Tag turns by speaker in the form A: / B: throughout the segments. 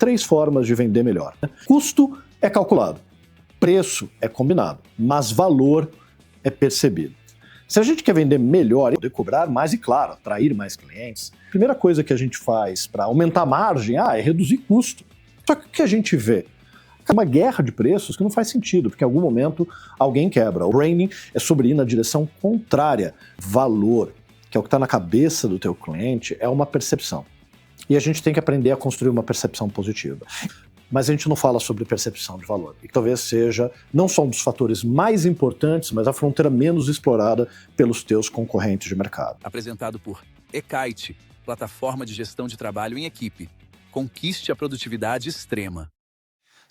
A: três formas de vender melhor. Custo é calculado, preço é combinado, mas valor é percebido. Se a gente quer vender melhor, poder cobrar mais e, claro, atrair mais clientes, a primeira coisa que a gente faz para aumentar a margem é reduzir custo. Só que o que a gente vê? É uma guerra de preços que não faz sentido, porque em algum momento alguém quebra. O branding é sobre ir na direção contrária. Valor, que é o que está na cabeça do teu cliente, é uma percepção. E a gente tem que aprender a construir uma percepção positiva. Mas a gente não fala sobre percepção de valor, e que talvez seja não só um dos fatores mais importantes, mas a fronteira menos explorada pelos teus concorrentes de mercado.
B: Apresentado por eKite, plataforma de gestão de trabalho em equipe. Conquiste a produtividade extrema.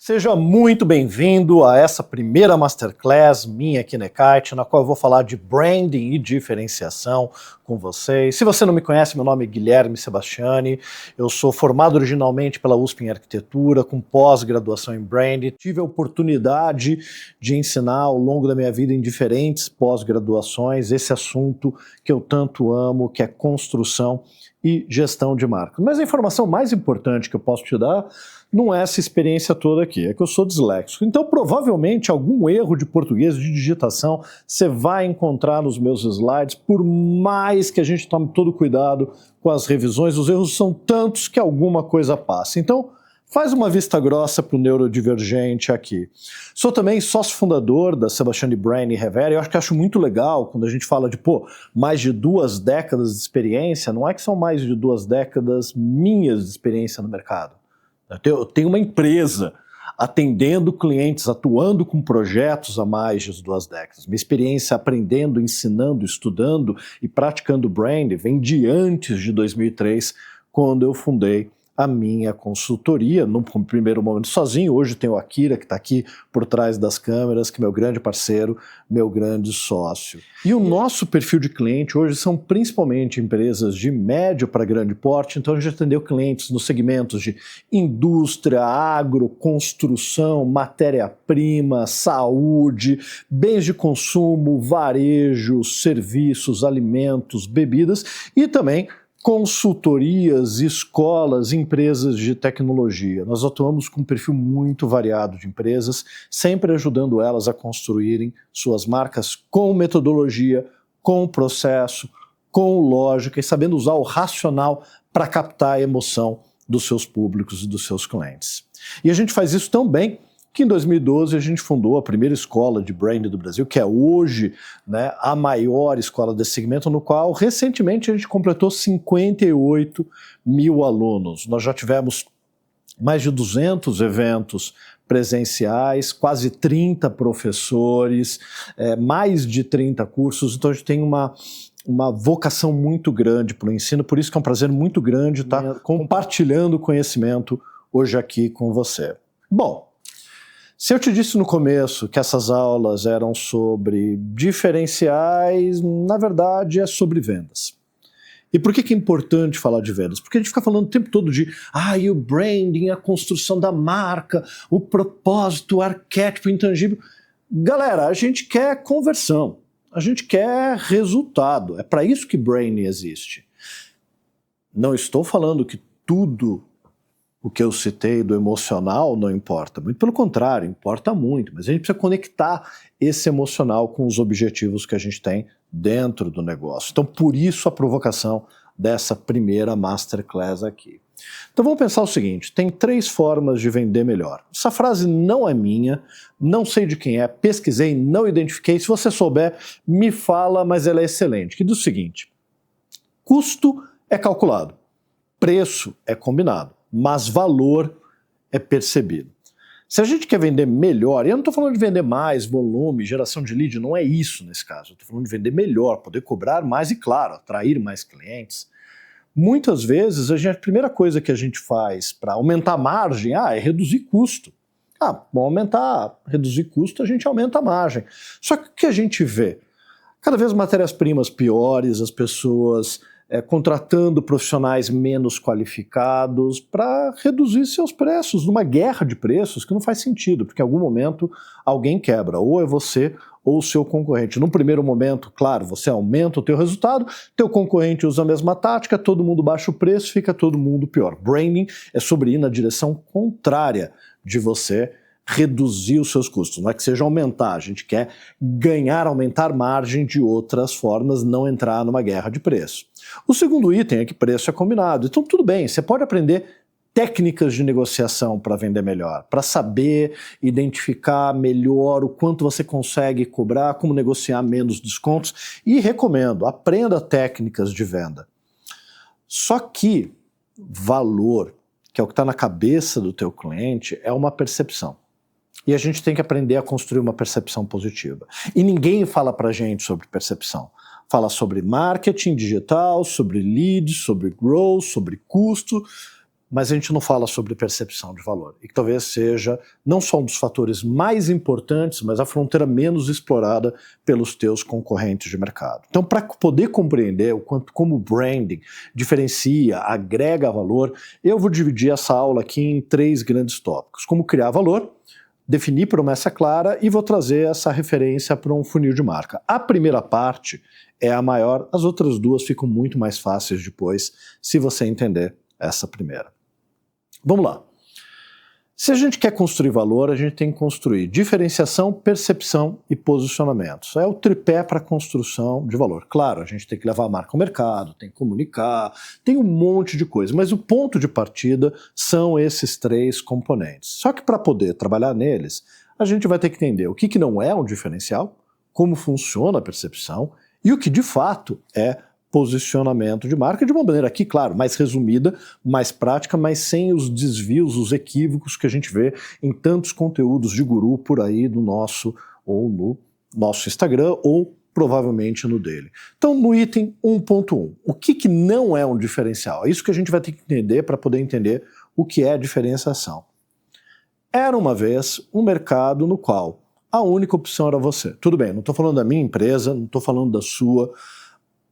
A: Seja muito bem-vindo a essa primeira Masterclass minha aqui na eKite, na qual eu vou falar de branding e diferenciação com vocês. Se você não me conhece, meu nome é Guilherme Sebastiani, eu sou formado originalmente pela USP em Arquitetura, com pós-graduação em Branding. Tive a oportunidade de ensinar ao longo da minha vida em diferentes pós-graduações esse assunto que eu tanto amo, que é construção e gestão de marca. Mas a informação mais importante que eu posso te dar não é essa experiência toda aqui, é que eu sou disléxico. Então, provavelmente, algum erro de português, de digitação, você vai encontrar nos meus slides, por mais que a gente tome todo cuidado com as revisões, os erros são tantos que alguma coisa passa. Então, faz uma vista grossa para o neurodivergente aqui. Sou também sócio fundador da Sebastiani Brand Revere. Eu acho muito legal quando a gente fala de mais de 2 décadas de experiência. Não é que são mais de 2 décadas minhas de experiência no mercado. Eu tenho uma empresa atendendo clientes, atuando com projetos há mais de 2 décadas. Minha experiência aprendendo, ensinando, estudando e praticando brand vem de antes de 2003, quando eu fundei a minha consultoria, no primeiro momento sozinho. Hoje tenho o Akira, que está aqui por trás das câmeras, que é meu grande parceiro, meu grande sócio. E o nosso perfil de cliente hoje são principalmente empresas de médio para grande porte, então a gente atendeu clientes nos segmentos de indústria, agro, construção, matéria-prima, saúde, bens de consumo, varejo, serviços, alimentos, bebidas e também consultorias, escolas, empresas de tecnologia. Nós atuamos com um perfil muito variado de empresas, sempre ajudando elas a construírem suas marcas com metodologia, com processo, com lógica e sabendo usar o racional para captar a emoção dos seus públicos e dos seus clientes. E a gente faz isso tão bem que em 2012 a gente fundou a primeira escola de brand do Brasil, que é hoje, né, a maior escola desse segmento, no qual recentemente a gente completou 58 mil alunos. Nós já tivemos mais de 200 eventos presenciais, quase 30 professores, mais de 30 cursos, então a gente tem uma vocação muito grande para o ensino, por isso que é um prazer muito grande estar compartilhando conhecimento hoje aqui com você. Bom, se eu te disse no começo que essas aulas eram sobre diferenciais, na verdade é sobre vendas. E por que é importante falar de vendas? Porque a gente fica falando o tempo todo de e o branding, a construção da marca, o propósito, o arquétipo intangível. Galera, a gente quer conversão, a gente quer resultado, é para isso que branding existe. Não estou falando que tudo o que eu citei do emocional não importa, muito pelo contrário, importa muito, mas a gente precisa conectar esse emocional com os objetivos que a gente tem dentro do negócio. Então, por isso a provocação dessa primeira Masterclass aqui. Então vamos pensar o seguinte, tem 3 formas de vender melhor. Essa frase não é minha, não sei de quem é, pesquisei, não identifiquei, se você souber, me fala, mas ela é excelente, que diz o seguinte: custo é calculado, preço é combinado, mas valor é percebido. Se a gente quer vender melhor, e eu não estou falando de vender mais, volume, geração de lead, não é isso nesse caso, eu estou falando de vender melhor, poder cobrar mais e, claro, atrair mais clientes. Muitas vezes, a primeira coisa que a gente faz para aumentar a margem é reduzir custo. Vamos reduzir custo, a gente aumenta a margem. Só que o que a gente vê? Cada vez matérias-primas piores, as pessoas contratando profissionais menos qualificados para reduzir seus preços, numa guerra de preços que não faz sentido, porque em algum momento alguém quebra, ou é você ou o seu concorrente. No primeiro momento, claro, você aumenta o teu resultado, teu concorrente usa a mesma tática, todo mundo baixa o preço, fica todo mundo pior. Branding é sobre ir na direção contrária de você reduzir os seus custos. Não é que seja aumentar, a gente quer ganhar, aumentar margem de outras formas, não entrar numa guerra de preço. O segundo item é que preço é combinado. Então tudo bem, você pode aprender técnicas de negociação para vender melhor, para saber identificar melhor o quanto você consegue cobrar, como negociar menos descontos, e recomendo, aprenda técnicas de venda. Só que valor, que é o que está na cabeça do teu cliente, é uma percepção. E a gente tem que aprender a construir uma percepção positiva. E ninguém fala pra gente sobre percepção. Fala sobre marketing digital, sobre leads, sobre growth, sobre custo, mas a gente não fala sobre percepção de valor. E que talvez seja não só um dos fatores mais importantes, mas a fronteira menos explorada pelos teus concorrentes de mercado. Então, para poder compreender o quanto como o branding diferencia, agrega valor, eu vou dividir essa aula aqui em 3 grandes tópicos. Como criar valor, definir promessa clara e vou trazer essa referência para um funil de marca. A primeira parte é a maior, as outras 2 ficam muito mais fáceis depois, se você entender essa primeira. Vamos lá. Se a gente quer construir valor, a gente tem que construir diferenciação, percepção e posicionamento. Isso é o tripé para a construção de valor. Claro, a gente tem que levar a marca ao mercado, tem que comunicar, tem um monte de coisa, mas o ponto de partida são esses 3 componentes. Só que para poder trabalhar neles, a gente vai ter que entender o que não é um diferencial, como funciona a percepção e o que de fato é posicionamento de marca, de uma maneira aqui, claro, mais resumida, mais prática, mas sem os desvios, os equívocos que a gente vê em tantos conteúdos de guru por aí no nosso Instagram ou provavelmente no dele. Então, no item 1.1, o que não é um diferencial? É isso que a gente vai ter que entender para poder entender o que é diferenciação. Era uma vez um mercado no qual a única opção era você. Tudo bem, não estou falando da minha empresa, não estou falando da sua,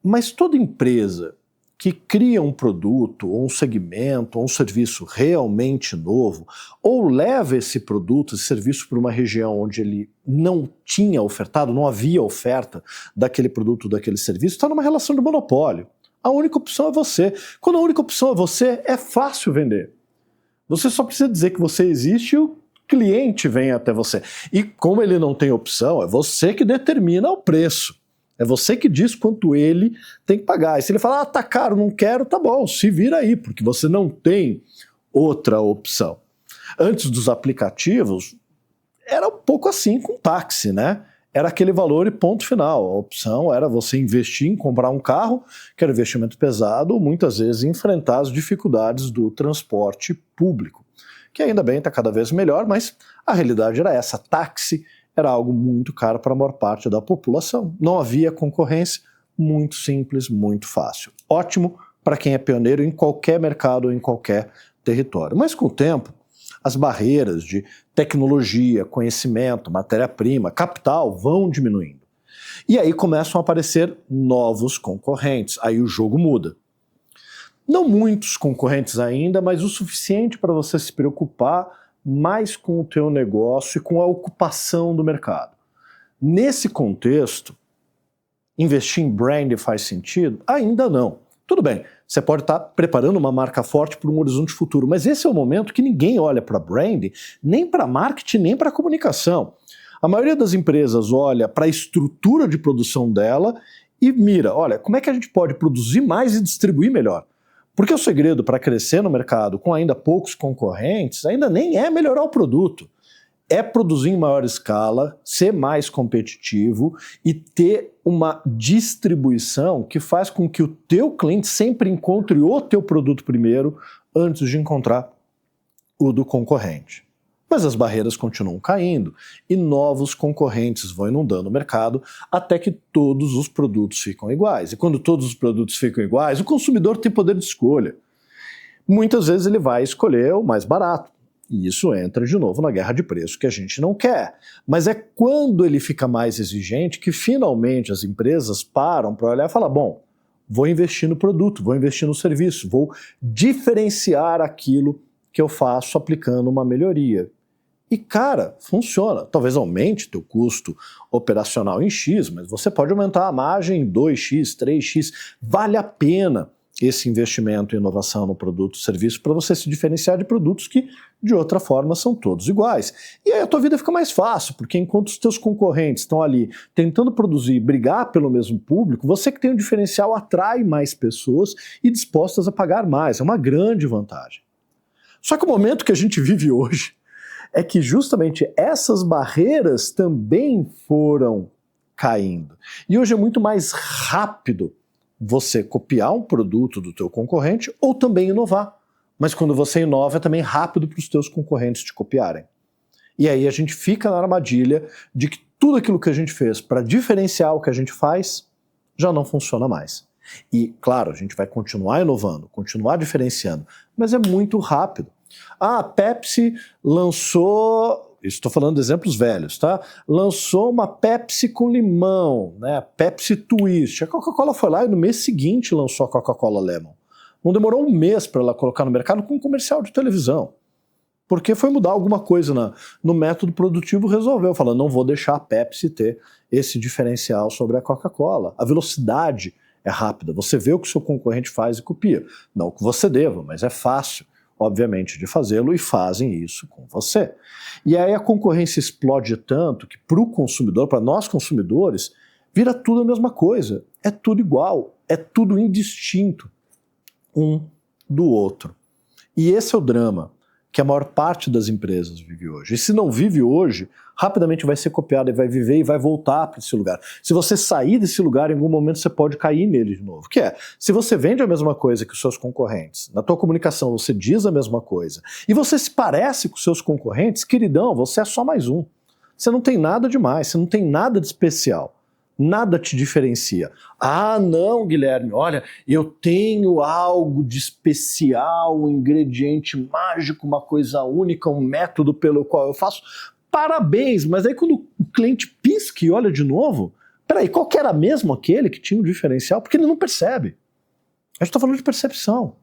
A: mas toda empresa que cria um produto, ou um segmento, ou um serviço realmente novo, ou leva esse produto, esse serviço para uma região onde ele não tinha ofertado, não havia oferta daquele produto, daquele serviço, está numa relação de monopólio. A única opção é você. Quando a única opção é você, é fácil vender. Você só precisa dizer que você existe e o cliente vem até você. E como ele não tem opção, é você que determina o preço. É você que diz quanto ele tem que pagar. E se ele falar, tá caro, não quero, tá bom, se vira aí, porque você não tem outra opção. Antes dos aplicativos, era um pouco assim com táxi, né? Era aquele valor e ponto final. A opção era você investir em comprar um carro, que era investimento pesado, ou muitas vezes enfrentar as dificuldades do transporte público, que ainda bem está cada vez melhor, mas a realidade era essa. Táxi era algo muito caro para a maior parte da população. Não havia concorrência, muito simples, muito fácil. Ótimo para quem é pioneiro em qualquer mercado ou em qualquer território. Mas com o tempo, as barreiras de tecnologia, conhecimento, matéria-prima, capital vão diminuindo. E aí começam a aparecer novos concorrentes, aí o jogo muda. Não muitos concorrentes ainda, mas o suficiente para você se preocupar mais com o teu negócio e com a ocupação do mercado. Nesse contexto, investir em brand faz sentido? Ainda não. Tudo bem, você pode estar preparando uma marca forte para um horizonte futuro, mas esse é o momento que ninguém olha para brand, nem para marketing, nem para comunicação. A maioria das empresas olha para a estrutura de produção dela e mira, olha, como é que a gente pode produzir mais e distribuir melhor? Porque o segredo para crescer no mercado com ainda poucos concorrentes ainda nem é melhorar o produto. É produzir em maior escala, ser mais competitivo e ter uma distribuição que faz com que o teu cliente sempre encontre o teu produto primeiro antes de encontrar o do concorrente. Mas as barreiras continuam caindo e novos concorrentes vão inundando o mercado até que todos os produtos ficam iguais. E quando todos os produtos ficam iguais, o consumidor tem poder de escolha. Muitas vezes ele vai escolher o mais barato. E isso entra de novo na guerra de preço que a gente não quer. Mas é quando ele fica mais exigente que finalmente as empresas param para olhar e falar, bom, vou investir no produto, vou investir no serviço, vou diferenciar aquilo que eu faço aplicando uma melhoria. E, cara, funciona. Talvez aumente teu custo operacional em X, mas você pode aumentar a margem em 2x, 3x. Vale a pena esse investimento em inovação no produto e serviço para você se diferenciar de produtos que, de outra forma, são todos iguais. E aí a tua vida fica mais fácil, porque enquanto os teus concorrentes estão ali tentando produzir e brigar pelo mesmo público, você que tem um diferencial atrai mais pessoas e dispostas a pagar mais. É uma grande vantagem. Só que o momento que a gente vive hoje é que justamente essas barreiras também foram caindo. E hoje é muito mais rápido você copiar um produto do teu concorrente ou também inovar. Mas quando você inova é também rápido para os teus concorrentes te copiarem. E aí a gente fica na armadilha de que tudo aquilo que a gente fez para diferenciar o que a gente faz já não funciona mais. E, claro, a gente vai continuar inovando, continuar diferenciando, mas é muito rápido. A Pepsi lançou, estou falando de exemplos velhos, tá? Lançou uma Pepsi com limão, né? Pepsi Twist. A Coca-Cola foi lá e no mês seguinte lançou a Coca-Cola Lemon. Não demorou um mês para ela colocar no mercado com um comercial de televisão. Porque foi mudar alguma coisa no método produtivo, resolveu. Falando, não vou deixar a Pepsi ter esse diferencial sobre a Coca-Cola. A velocidade é rápida. Você vê o que o seu concorrente faz e copia. Não que você deva, mas é fácil, obviamente, de fazê-lo e fazem isso com você. E aí a concorrência explode tanto que para o consumidor, para nós consumidores, vira tudo a mesma coisa. É tudo igual, é tudo indistinto um do outro. E esse é o drama que a maior parte das empresas vive hoje. E se não vive hoje, rapidamente vai ser copiado e vai viver e vai voltar para esse lugar. Se você sair desse lugar, em algum momento você pode cair nele de novo. Que é, se você vende a mesma coisa que os seus concorrentes, na tua comunicação você diz a mesma coisa, e você se parece com os seus concorrentes, queridão, você é só mais um. Você não tem nada demais, você não tem nada de especial. Nada te diferencia. Ah, não, Guilherme, olha, eu tenho algo de especial, um ingrediente mágico, uma coisa única, um método pelo qual eu faço. Parabéns, mas aí quando o cliente pisca e olha de novo, peraí, qual que era mesmo aquele que tinha um diferencial? Porque ele não percebe. A gente está falando de percepção.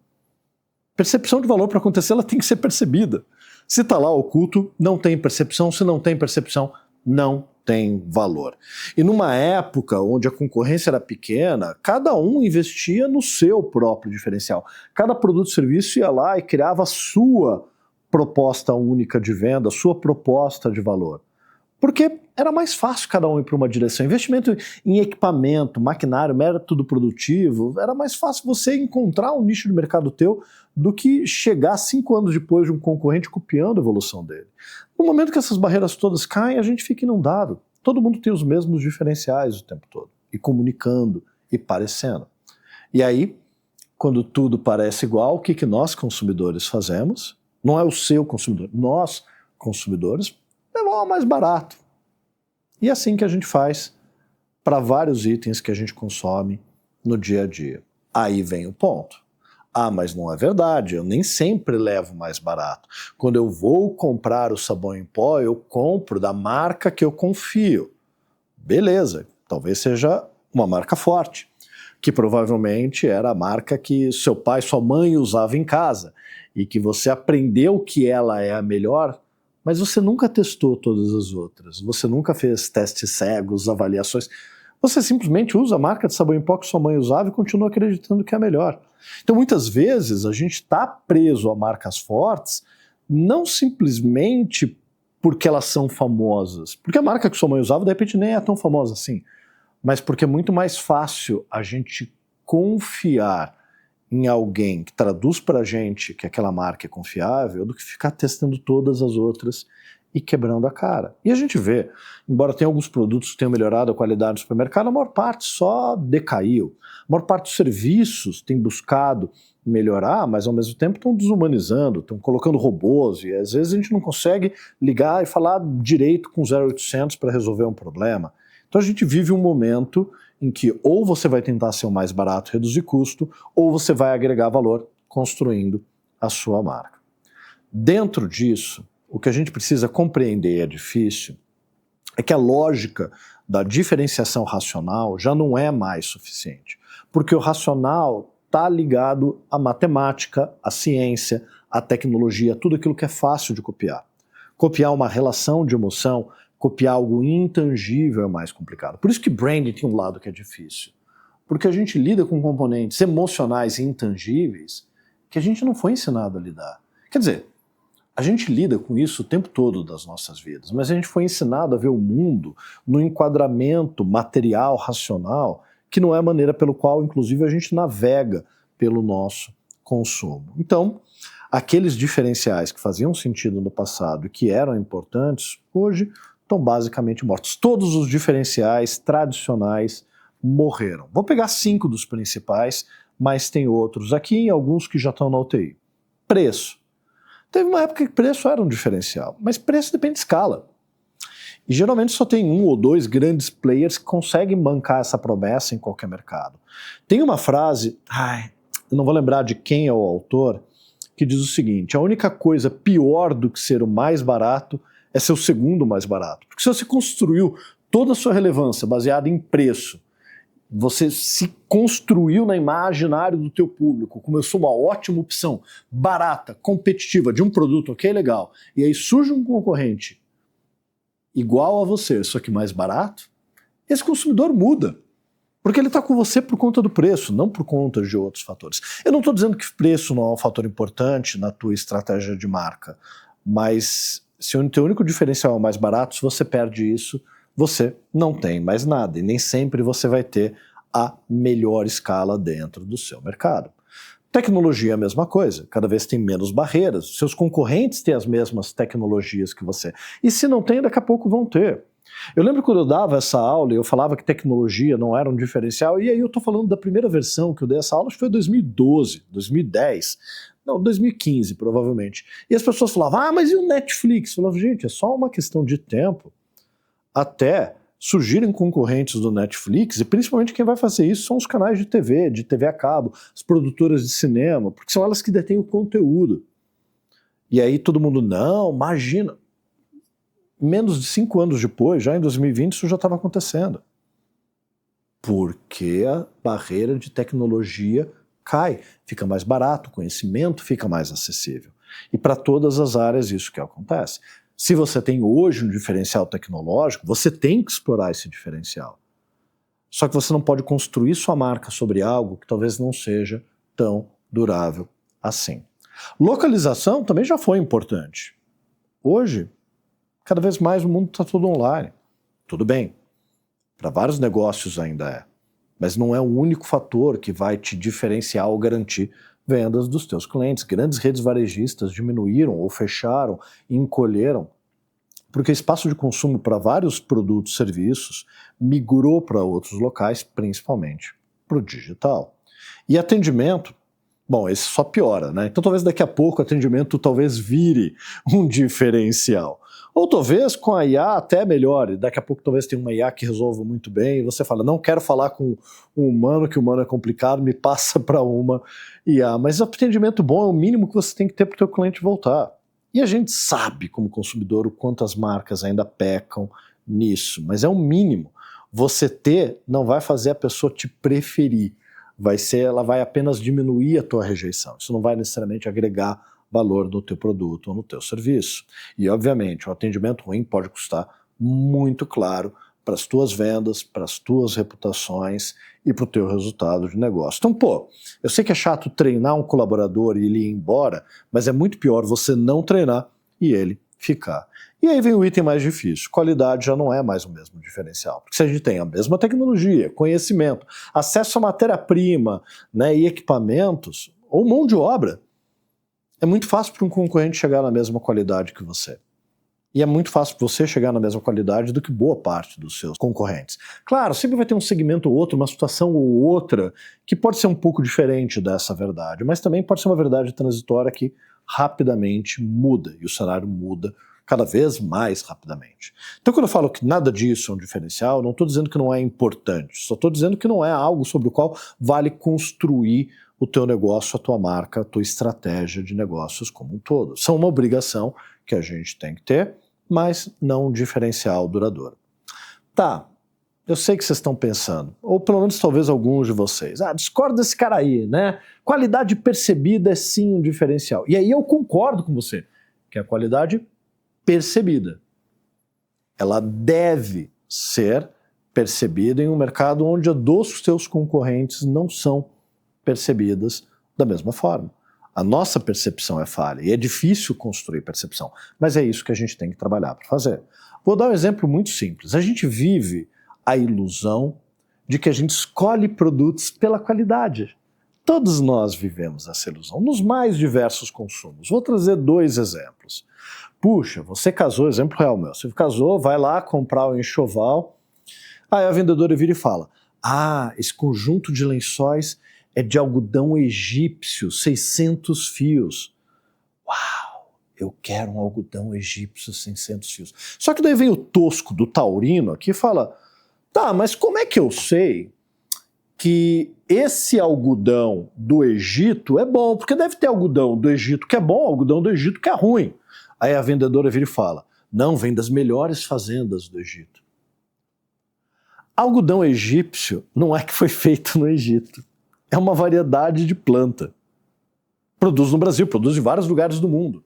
A: Percepção de valor para acontecer, ela tem que ser percebida. Se está lá oculto, não tem percepção. Se não tem percepção, não tem valor. E numa época onde a concorrência era pequena, cada um investia no seu próprio diferencial. Cada produto e serviço ia lá e criava a sua proposta única de venda, a sua proposta de valor. Porque era mais fácil cada um ir para uma direção. Investimento em equipamento, maquinário, método produtivo, era mais fácil você encontrar um nicho de mercado teu do que chegar 5 anos depois de um concorrente copiando a evolução dele. No momento que essas barreiras todas caem, a gente fica inundado. Todo mundo tem os mesmos diferenciais o tempo todo, e comunicando, e parecendo. E aí, quando tudo parece igual, o que nós consumidores fazemos? Não é o seu consumidor, nós consumidores, levar mais barato. E é assim que a gente faz para vários itens que a gente consome no dia a dia. Aí vem o ponto. Ah, mas não é verdade, eu nem sempre levo mais barato. Quando eu vou comprar o sabão em pó, eu compro da marca que eu confio. Beleza, talvez seja uma marca forte, que provavelmente era a marca que seu pai, sua mãe usava em casa, e que você aprendeu que ela é a melhor, mas você nunca testou todas as outras, você nunca fez testes cegos, avaliações. Você simplesmente usa a marca de sabão em pó que sua mãe usava e continua acreditando que é a melhor. Então, muitas vezes, a gente está preso a marcas fortes, não simplesmente porque elas são famosas, porque a marca que sua mãe usava, de repente, nem é tão famosa assim, mas porque é muito mais fácil a gente confiar em alguém que traduz para a gente que aquela marca é confiável do que ficar testando todas as outras e quebrando a cara. E a gente vê, embora tenha alguns produtos que tenham melhorado a qualidade do supermercado, a maior parte só decaiu. A maior parte dos serviços tem buscado melhorar, mas ao mesmo tempo estão desumanizando, estão colocando robôs, e às vezes a gente não consegue ligar e falar direito com 0800 para resolver um problema. Então a gente vive um momento em que ou você vai tentar ser o mais barato, reduzir custo, ou você vai agregar valor construindo a sua marca. Dentro disso, o que a gente precisa compreender, é difícil, é que a lógica da diferenciação racional já não é mais suficiente, porque o racional está ligado à matemática, à ciência, à tecnologia, tudo aquilo que é fácil de copiar. Copiar uma relação de emoção, copiar algo intangível é mais complicado. Por isso que branding tem um lado que é difícil. Porque a gente lida com componentes emocionais e intangíveis que a gente não foi ensinado a lidar. Quer dizer, a gente lida com isso o tempo todo das nossas vidas, mas a gente foi ensinado a ver o mundo no enquadramento material, racional, que não é a maneira pelo qual, inclusive, a gente navega pelo nosso consumo. Então, aqueles diferenciais que faziam sentido no passado e que eram importantes, hoje estão basicamente mortos. Todos os diferenciais tradicionais morreram. Vou pegar 5 dos principais, mas tem outros aqui e alguns que já estão na UTI. Preço. Teve uma época que preço era um diferencial, mas preço depende de escala. E geralmente só tem 1 ou 2 grandes players que conseguem bancar essa promessa em qualquer mercado. Tem uma frase, eu não vou lembrar de quem é o autor, que diz o seguinte: a única coisa pior do que ser o mais barato é ser o segundo mais barato. Porque se você construiu toda a sua relevância baseada em preço, você se construiu na imaginário do teu público, começou uma ótima opção, barata, competitiva, de um produto, ok, legal, e aí surge um concorrente igual a você, só que mais barato, esse consumidor muda. Porque ele está com você por conta do preço, não por conta de outros fatores. Eu não estou dizendo que preço não é um fator importante na tua estratégia de marca, mas se o teu único diferencial é o mais barato, se você perde isso, você não tem mais nada, e nem sempre você vai ter a melhor escala dentro do seu mercado. Tecnologia é a mesma coisa, cada vez tem menos barreiras, seus concorrentes têm as mesmas tecnologias que você, e se não tem, daqui a pouco vão ter. Eu lembro quando eu dava essa aula e eu falava que tecnologia não era um diferencial, e aí eu estou falando da primeira versão que eu dei essa aula, acho que foi 2012, 2010, não, 2015 provavelmente. E as pessoas falavam, mas e o Netflix? Eu falava, gente, é só uma questão de tempo até surgirem concorrentes do Netflix, e principalmente quem vai fazer isso são os canais de TV a cabo, as produtoras de cinema, porque são elas que detêm o conteúdo. E aí todo mundo, não, imagina. Menos de 5 anos depois, já em 2020, isso já estava acontecendo. Porque a barreira de tecnologia cai, fica mais barato, o conhecimento fica mais acessível. E para todas as áreas isso que acontece. Se você tem hoje um diferencial tecnológico, você tem que explorar esse diferencial. Só que você não pode construir sua marca sobre algo que talvez não seja tão durável assim. Localização também já foi importante. Hoje, cada vez mais o mundo está todo online. Tudo bem, para vários negócios ainda é, mas não é o único fator que vai te diferenciar ou garantir vendas dos teus clientes. Grandes redes varejistas diminuíram ou fecharam e encolheram porque o espaço de consumo para vários produtos e serviços migrou para outros locais, principalmente para o digital. E atendimento, bom, esse só piora, né? Então talvez daqui a pouco o atendimento talvez vire um diferencial. Ou talvez com a IA até melhore, daqui a pouco talvez tenha uma IA que resolva muito bem, e você fala, não quero falar com um humano, que o humano é complicado, me passa para uma IA. Mas atendimento bom é o mínimo que você tem que ter para o teu cliente voltar. E a gente sabe, como consumidor, o quanto as marcas ainda pecam nisso, mas é o mínimo. Você ter não vai fazer a pessoa te preferir, ela vai apenas diminuir a tua rejeição. Isso não vai necessariamente agregar valor no teu produto ou no teu serviço. E, obviamente, o atendimento ruim pode custar muito caro para as tuas vendas, para as tuas reputações e para o teu resultado de negócio. Então, eu sei que é chato treinar um colaborador e ele ir embora, mas é muito pior você não treinar e ele ficar. E aí vem o item mais difícil. Qualidade já não é mais o mesmo diferencial. Porque se a gente tem a mesma tecnologia, conhecimento, acesso a matéria-prima, né, e equipamentos, ou mão de obra, é muito fácil para um concorrente chegar na mesma qualidade que você. E é muito fácil para você chegar na mesma qualidade do que boa parte dos seus concorrentes. Claro, sempre vai ter um segmento ou outro, uma situação ou outra, que pode ser um pouco diferente dessa verdade, mas também pode ser uma verdade transitória que rapidamente muda, e o cenário muda cada vez mais rapidamente. Então quando eu falo que nada disso é um diferencial, não estou dizendo que não é importante, só estou dizendo que não é algo sobre o qual vale construir o teu negócio, a tua marca, a tua estratégia de negócios como um todo. São uma obrigação que a gente tem que ter, mas não um diferencial duradouro. Tá, eu sei que vocês estão pensando, ou pelo menos talvez alguns de vocês, discorda desse cara aí, né? Qualidade percebida é sim um diferencial. E aí eu concordo com você, que a qualidade percebida. Ela deve ser percebida em um mercado onde a dos seus concorrentes não são percebidas da mesma forma. A nossa percepção é falha e é difícil construir percepção, mas é isso que a gente tem que trabalhar para fazer. Vou dar um exemplo muito simples. A gente vive a ilusão de que a gente escolhe produtos pela qualidade. Todos nós vivemos essa ilusão, nos mais diversos consumos. Vou trazer 2 exemplos. Puxa, você casou, exemplo real meu, você casou, vai lá comprar o enxoval, aí a vendedora vira e fala, esse conjunto de lençóis é de algodão egípcio, 600 fios. Uau, eu quero um algodão egípcio, 600 fios. Só que daí vem o tosco do taurino aqui e fala, tá, mas como é que eu sei que esse algodão do Egito é bom? Porque deve ter algodão do Egito que é bom, algodão do Egito que é ruim. Aí a vendedora vira e fala, não, vem das melhores fazendas do Egito. Algodão egípcio não é que foi feito no Egito. É uma variedade de planta. Produz no Brasil, produz em vários lugares do mundo.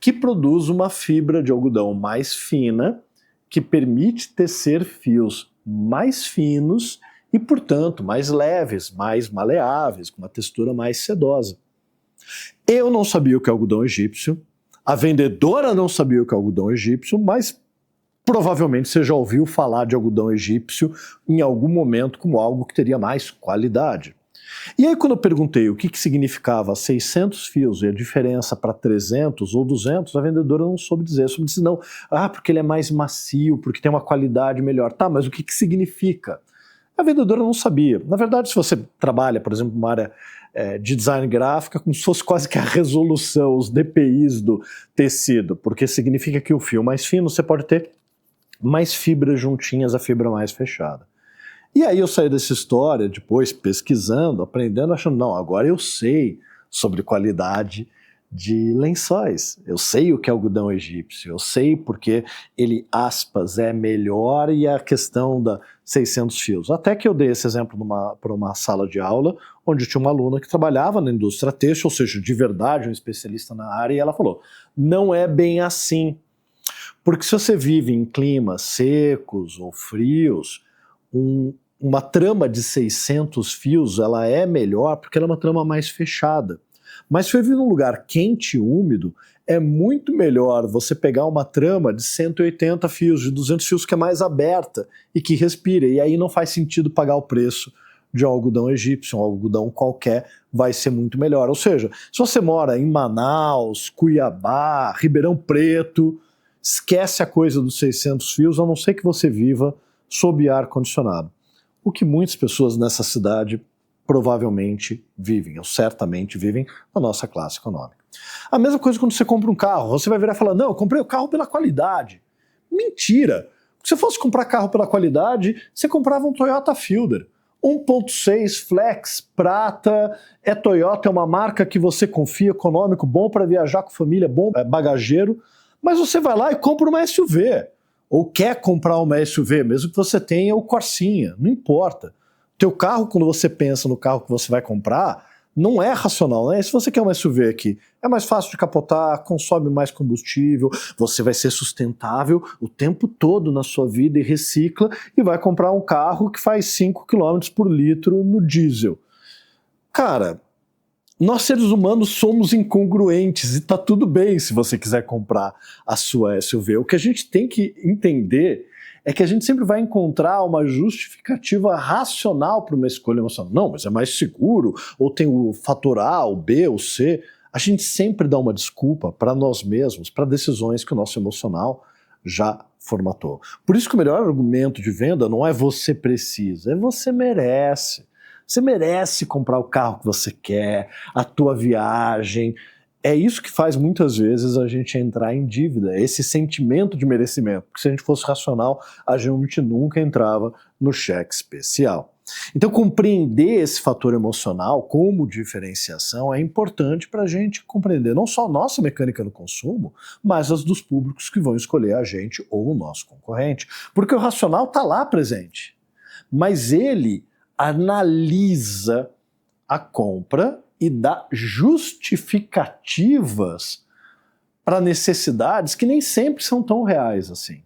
A: Que produz uma fibra de algodão mais fina, que permite tecer fios mais finos e, portanto, mais leves, mais maleáveis, com uma textura mais sedosa. Eu não sabia o que é algodão egípcio, a vendedora não sabia o que é algodão egípcio, mas provavelmente você já ouviu falar de algodão egípcio em algum momento como algo que teria mais qualidade. E aí quando eu perguntei o que significava 600 fios e a diferença para 300 ou 200, a vendedora não soube dizer. Soube dizer, não, porque ele é mais macio, porque tem uma qualidade melhor. Tá, mas o que significa? A vendedora não sabia. Na verdade, se você trabalha, por exemplo, numa área de design gráfico, é como se fosse quase que a resolução, os DPIs do tecido, porque significa que o fio mais fino você pode ter mais fibras juntinhas, a fibra mais fechada. E aí eu saí dessa história, depois pesquisando, aprendendo, achando, não, agora eu sei sobre qualidade de lençóis. Eu sei o que é algodão egípcio, eu sei porque ele, aspas, é melhor e a questão da 600 fios. Até que eu dei esse exemplo para uma sala de aula, onde tinha uma aluna que trabalhava na indústria têxtil, ou seja, de verdade um especialista na área, e ela falou, não é bem assim. Porque se você vive em climas secos ou frios, uma trama de 600 fios ela é melhor porque ela é uma trama mais fechada. Mas se você vive num lugar quente e úmido, é muito melhor você pegar uma trama de 180 fios, de 200 fios que é mais aberta e que respira. E aí não faz sentido pagar o preço de um algodão egípcio, um algodão qualquer vai ser muito melhor. Ou seja, se você mora em Manaus, Cuiabá, Ribeirão Preto, esquece a coisa dos 600 fios, a não ser que você viva sob ar-condicionado. O que muitas pessoas nessa cidade provavelmente vivem, ou certamente vivem na nossa classe econômica. A mesma coisa quando você compra um carro, você vai virar e falar, não, eu comprei o carro pela qualidade. Mentira! Se você fosse comprar carro pela qualidade, você comprava um Toyota Fielder. 1.6 Flex, prata, Toyota, é uma marca que você confia, econômico, bom para viajar com família, bom bagageiro, mas você vai lá e compra uma SUV, ou quer comprar uma SUV, mesmo que você tenha o Corsinha, não importa. Teu carro, quando você pensa no carro que você vai comprar, não é racional, né? Se você quer uma SUV aqui, é mais fácil de capotar, consome mais combustível, você vai ser sustentável o tempo todo na sua vida e recicla, e vai comprar um carro que faz 5 km por litro no diesel. Cara, nós seres humanos somos incongruentes e tá tudo bem se você quiser comprar a sua SUV. O que a gente tem que entender é que a gente sempre vai encontrar uma justificativa racional para uma escolha emocional. Não, mas é mais seguro, ou tem o fator A, o B, o C. A gente sempre dá uma desculpa para nós mesmos, para decisões que o nosso emocional já formatou. Por isso que o melhor argumento de venda não é você precisa, é você merece. Você merece comprar o carro que você quer, a tua viagem. É isso que faz muitas vezes a gente entrar em dívida, esse sentimento de merecimento. Porque se a gente fosse racional, a gente nunca entrava no cheque especial. Então compreender esse fator emocional como diferenciação é importante para a gente compreender não só a nossa mecânica no consumo, mas as dos públicos que vão escolher a gente ou o nosso concorrente. Porque o racional está lá presente, mas ele analisa a compra e dá justificativas para necessidades que nem sempre são tão reais assim.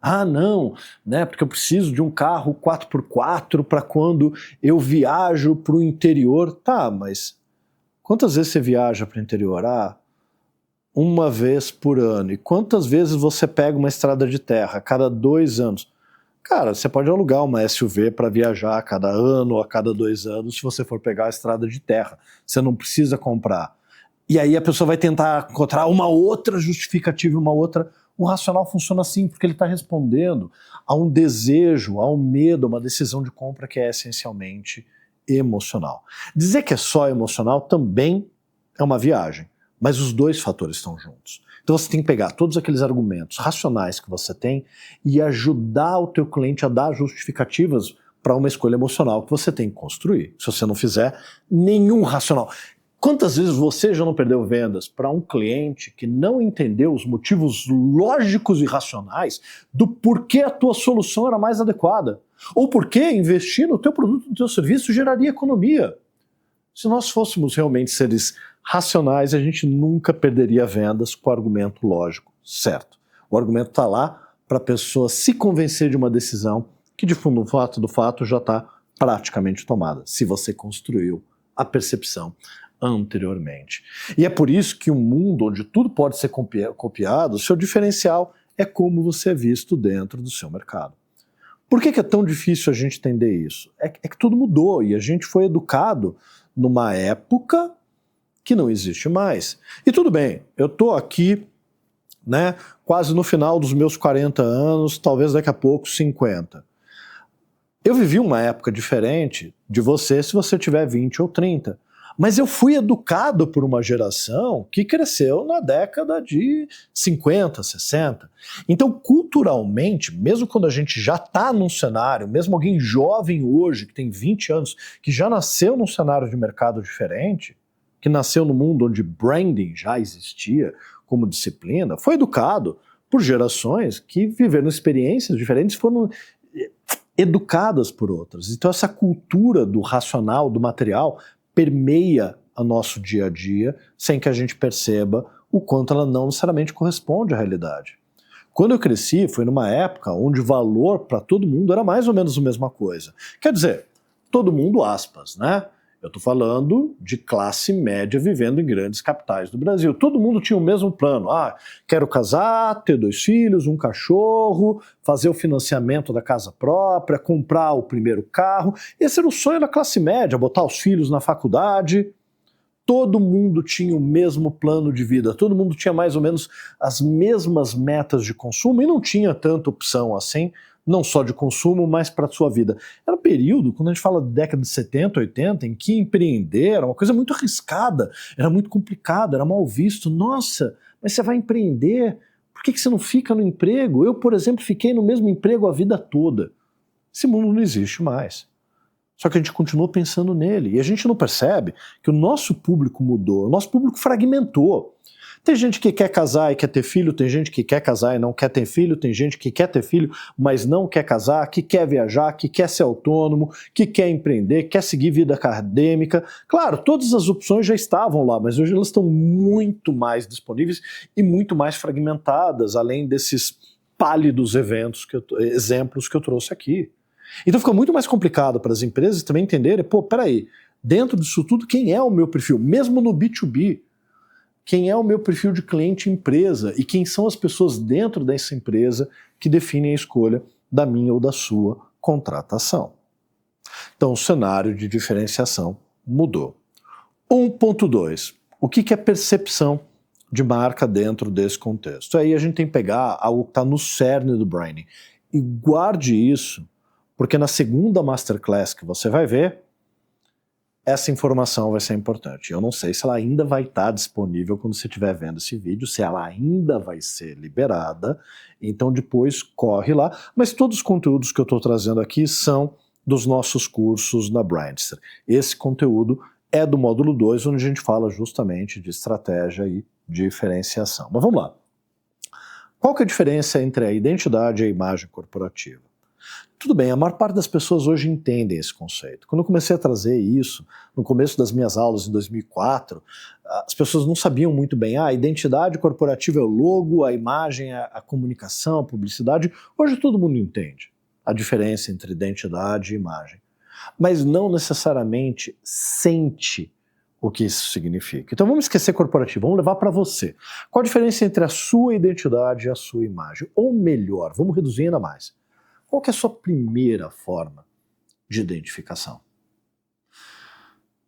A: Ah, não, né? Porque eu preciso de um carro 4x4 para quando eu viajo para o interior. Tá, mas quantas vezes você viaja para o interior? Ah, uma vez por ano. E quantas vezes você pega uma estrada de terra? A cada 2 anos. Cara, você pode alugar uma SUV para viajar a cada ano ou a cada 2 anos se você for pegar a estrada de terra. Você não precisa comprar. E aí a pessoa vai tentar encontrar uma outra justificativa, uma outra. O racional funciona assim, porque ele está respondendo a um desejo, a um medo, a uma decisão de compra que é essencialmente emocional. Dizer que é só emocional também é uma viagem, mas os dois fatores estão juntos. Então você tem que pegar todos aqueles argumentos racionais que você tem e ajudar o teu cliente a dar justificativas para uma escolha emocional que você tem que construir. Se você não fizer nenhum racional. Quantas vezes você já não perdeu vendas para um cliente que não entendeu os motivos lógicos e racionais do porquê a tua solução era mais adequada? Ou porquê investir no teu produto, no teu serviço geraria economia? Se nós fôssemos realmente seres racionais, a gente nunca perderia vendas com o argumento lógico, certo? O argumento está lá para a pessoa se convencer de uma decisão que, de fundo do fato, já está praticamente tomada, se você construiu a percepção anteriormente. E é por isso que um mundo onde tudo pode ser copiado, o seu diferencial é como você é visto dentro do seu mercado. Por que é tão difícil a gente entender isso? É que tudo mudou e a gente foi educado numa época que não existe mais. E tudo bem, eu estou aqui, né, quase no final dos meus 40 anos, talvez daqui a pouco 50. Eu vivi uma época diferente de você se você tiver 20 ou 30. Mas eu fui educado por uma geração que cresceu na década de 50, 60. Então, culturalmente, mesmo quando a gente já está num cenário, mesmo alguém jovem hoje, que tem 20 anos, que já nasceu num cenário de mercado diferente, que nasceu num mundo onde branding já existia como disciplina, foi educado por gerações que viveram experiências diferentes e foram educadas por outras. Então, essa cultura do racional, do material, permeia o nosso dia a dia sem que a gente perceba o quanto ela não necessariamente corresponde à realidade. Quando eu cresci, foi numa época onde valor para todo mundo era mais ou menos a mesma coisa. Quer dizer, todo mundo aspas, né? Eu estou falando de classe média vivendo em grandes capitais do Brasil. Todo mundo tinha o mesmo plano. Ah, quero casar, ter 2 filhos, um cachorro, fazer o financiamento da casa própria, comprar o primeiro carro. Esse era o sonho da classe média, botar os filhos na faculdade. Todo mundo tinha o mesmo plano de vida, todo mundo tinha mais ou menos as mesmas metas de consumo e não tinha tanta opção assim, não só de consumo, mas para a sua vida. Era um período, quando a gente fala de década de 70, 80, em que empreender era uma coisa muito arriscada, era muito complicado, era mal visto. Nossa, mas você vai empreender? Por que você não fica no emprego? Eu, por exemplo, fiquei no mesmo emprego a vida toda. Esse mundo não existe mais. Só que a gente continua pensando nele. E a gente não percebe que o nosso público mudou, o nosso público fragmentou. Tem gente que quer casar e quer ter filho, tem gente que quer casar e não quer ter filho, tem gente que quer ter filho, mas não quer casar, que quer viajar, que quer ser autônomo, que quer empreender, quer seguir vida acadêmica. Claro, todas as opções já estavam lá, mas hoje elas estão muito mais disponíveis e muito mais fragmentadas, além desses pálidos exemplos que eu trouxe aqui. Então fica muito mais complicado para as empresas também entenderem, pô, peraí, dentro disso tudo, quem é o meu perfil? Mesmo no B2B, quem é o meu perfil de cliente empresa e quem são as pessoas dentro dessa empresa que definem a escolha da minha ou da sua contratação. Então o cenário de diferenciação mudou. 1.2. O que é percepção de marca dentro desse contexto? Aí a gente tem que pegar algo que está no cerne do branding. E guarde isso, porque na segunda Masterclass que você vai ver, essa informação vai ser importante. Eu não sei se ela ainda vai estar disponível quando você estiver vendo esse vídeo, se ela ainda vai ser liberada, então depois corre lá. Mas todos os conteúdos que eu estou trazendo aqui são dos nossos cursos na Brandster. Esse conteúdo é do módulo 2, onde a gente fala justamente de estratégia e diferenciação. Mas vamos lá. Qual que é a diferença entre a identidade e a imagem corporativa? Tudo bem, a maior parte das pessoas hoje entendem esse conceito. Quando eu comecei a trazer isso, no começo das minhas aulas em 2004, as pessoas não sabiam muito bem, a identidade corporativa é o logo, a imagem, a comunicação, a publicidade. Hoje todo mundo entende a diferença entre identidade e imagem, mas não necessariamente sente o que isso significa. Então vamos esquecer corporativo, vamos levar para você. Qual a diferença entre a sua identidade e a sua imagem? Ou melhor, vamos reduzir ainda mais. Qual que é a sua primeira forma de identificação?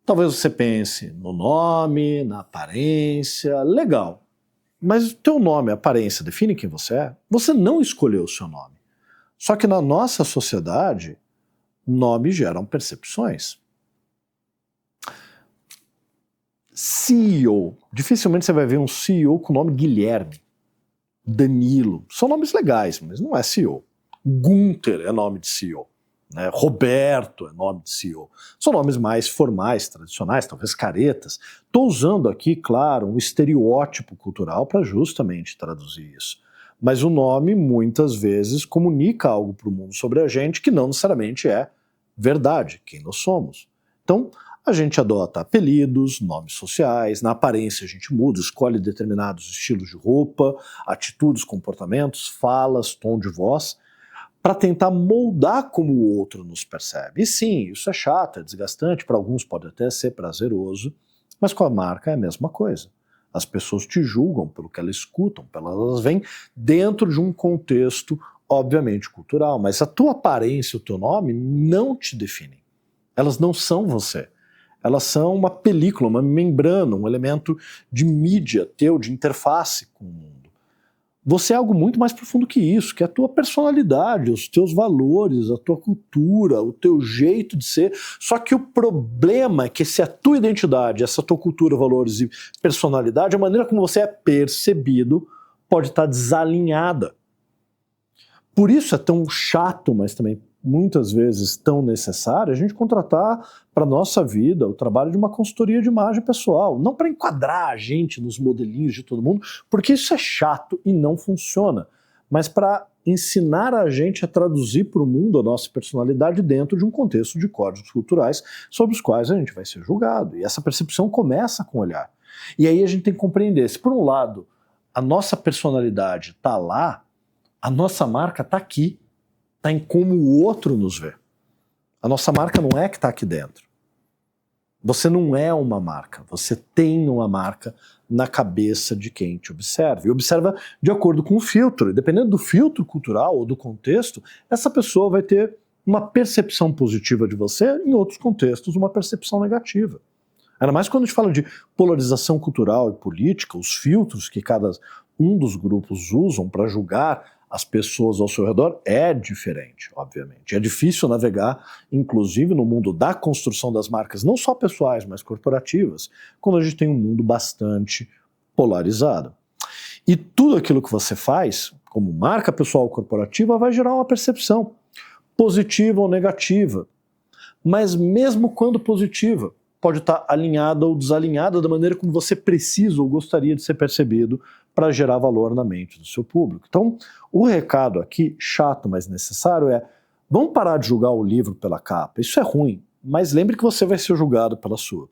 A: Talvez você pense no nome, na aparência, legal. Mas o teu nome, a aparência, define quem você é? Você não escolheu o seu nome. Só que na nossa sociedade, nomes geram percepções. CEO. Dificilmente você vai ver um CEO com o nome Guilherme, Danilo. São nomes legais, mas não é CEO. Gunther é nome de CEO, né? Roberto é nome de CEO. São nomes mais formais, tradicionais, talvez caretas. Estou usando aqui, claro, um estereótipo cultural para justamente traduzir isso. Mas o nome, muitas vezes, comunica algo para o mundo sobre a gente que não necessariamente é verdade, quem nós somos. Então, a gente adota apelidos, nomes sociais, na aparência a gente muda, escolhe determinados estilos de roupa, atitudes, comportamentos, falas, tom de voz, para tentar moldar como o outro nos percebe. E sim, isso é chato, é desgastante, para alguns pode até ser prazeroso, mas com a marca é a mesma coisa. As pessoas te julgam pelo que elas escutam, elas vêm dentro de um contexto, obviamente, cultural, mas a tua aparência, o teu nome, não te definem. Elas não são você. Elas são uma película, uma membrana, um elemento de mídia teu, de interface com o mundo. Você é algo muito mais profundo que isso, que é a tua personalidade, os teus valores, a tua cultura, o teu jeito de ser. Só que o problema é que se a tua identidade, essa tua cultura, valores e personalidade, a maneira como você é percebido pode estar desalinhada. Por isso é tão chato, mas também muitas vezes tão necessário a gente contratar para a nossa vida o trabalho de uma consultoria de imagem pessoal, não para enquadrar a gente nos modelinhos de todo mundo, porque isso é chato e não funciona, mas para ensinar a gente a traduzir para o mundo a nossa personalidade dentro de um contexto de códigos culturais sobre os quais a gente vai ser julgado. E essa percepção começa com o olhar. E aí a gente tem que compreender, se por um lado a nossa personalidade está lá, a nossa marca está aqui. Está em como o outro nos vê. A nossa marca não é que está aqui dentro. Você não é uma marca, você tem uma marca na cabeça de quem te observa. E observa de acordo com o filtro. E dependendo do filtro cultural ou do contexto, essa pessoa vai ter uma percepção positiva de você, em outros contextos uma percepção negativa. Ainda mais quando a gente fala de polarização cultural e política, os filtros que cada um dos grupos usam para julgar as pessoas ao seu redor é diferente, obviamente. É difícil navegar, inclusive no mundo da construção das marcas, não só pessoais, mas corporativas, quando a gente tem um mundo bastante polarizado. E tudo aquilo que você faz, como marca pessoal ou corporativa, vai gerar uma percepção, positiva ou negativa. Mas mesmo quando positiva, pode estar alinhada ou desalinhada da maneira como você precisa ou gostaria de ser percebido para gerar valor na mente do seu público. Então, o recado aqui, chato, mas necessário, é: vamos parar de julgar o livro pela capa. Isso é ruim, mas lembre que você vai ser julgado pela sua.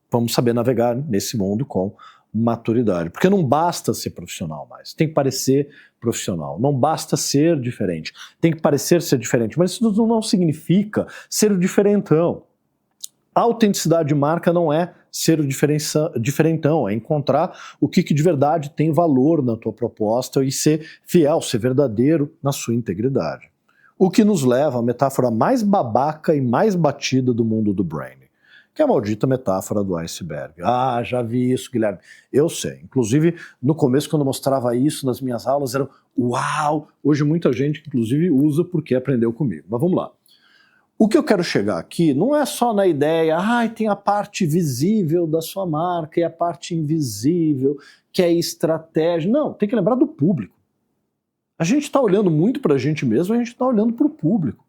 A: Vamos saber navegar nesse mundo com maturidade, porque não basta ser profissional mais, tem que parecer profissional, não basta ser diferente, tem que parecer ser diferente, mas isso não significa ser o diferentão. A autenticidade de marca não é ser o diferentão, é encontrar o que de verdade tem valor na tua proposta e ser fiel, ser verdadeiro na sua integridade. O que nos leva à metáfora mais babaca e mais batida do mundo do branding, que é a maldita metáfora do iceberg. Ah, já vi isso, Guilherme. Eu sei. Inclusive, no começo, quando eu mostrava isso nas minhas aulas, era uau! Hoje muita gente, inclusive, usa porque aprendeu comigo. Mas vamos lá. O que eu quero chegar aqui não é só na ideia, tem a parte visível da sua marca e a parte invisível, que é estratégia. Não, tem que lembrar do público. A gente está olhando muito para a gente mesmo, a gente está olhando para o público.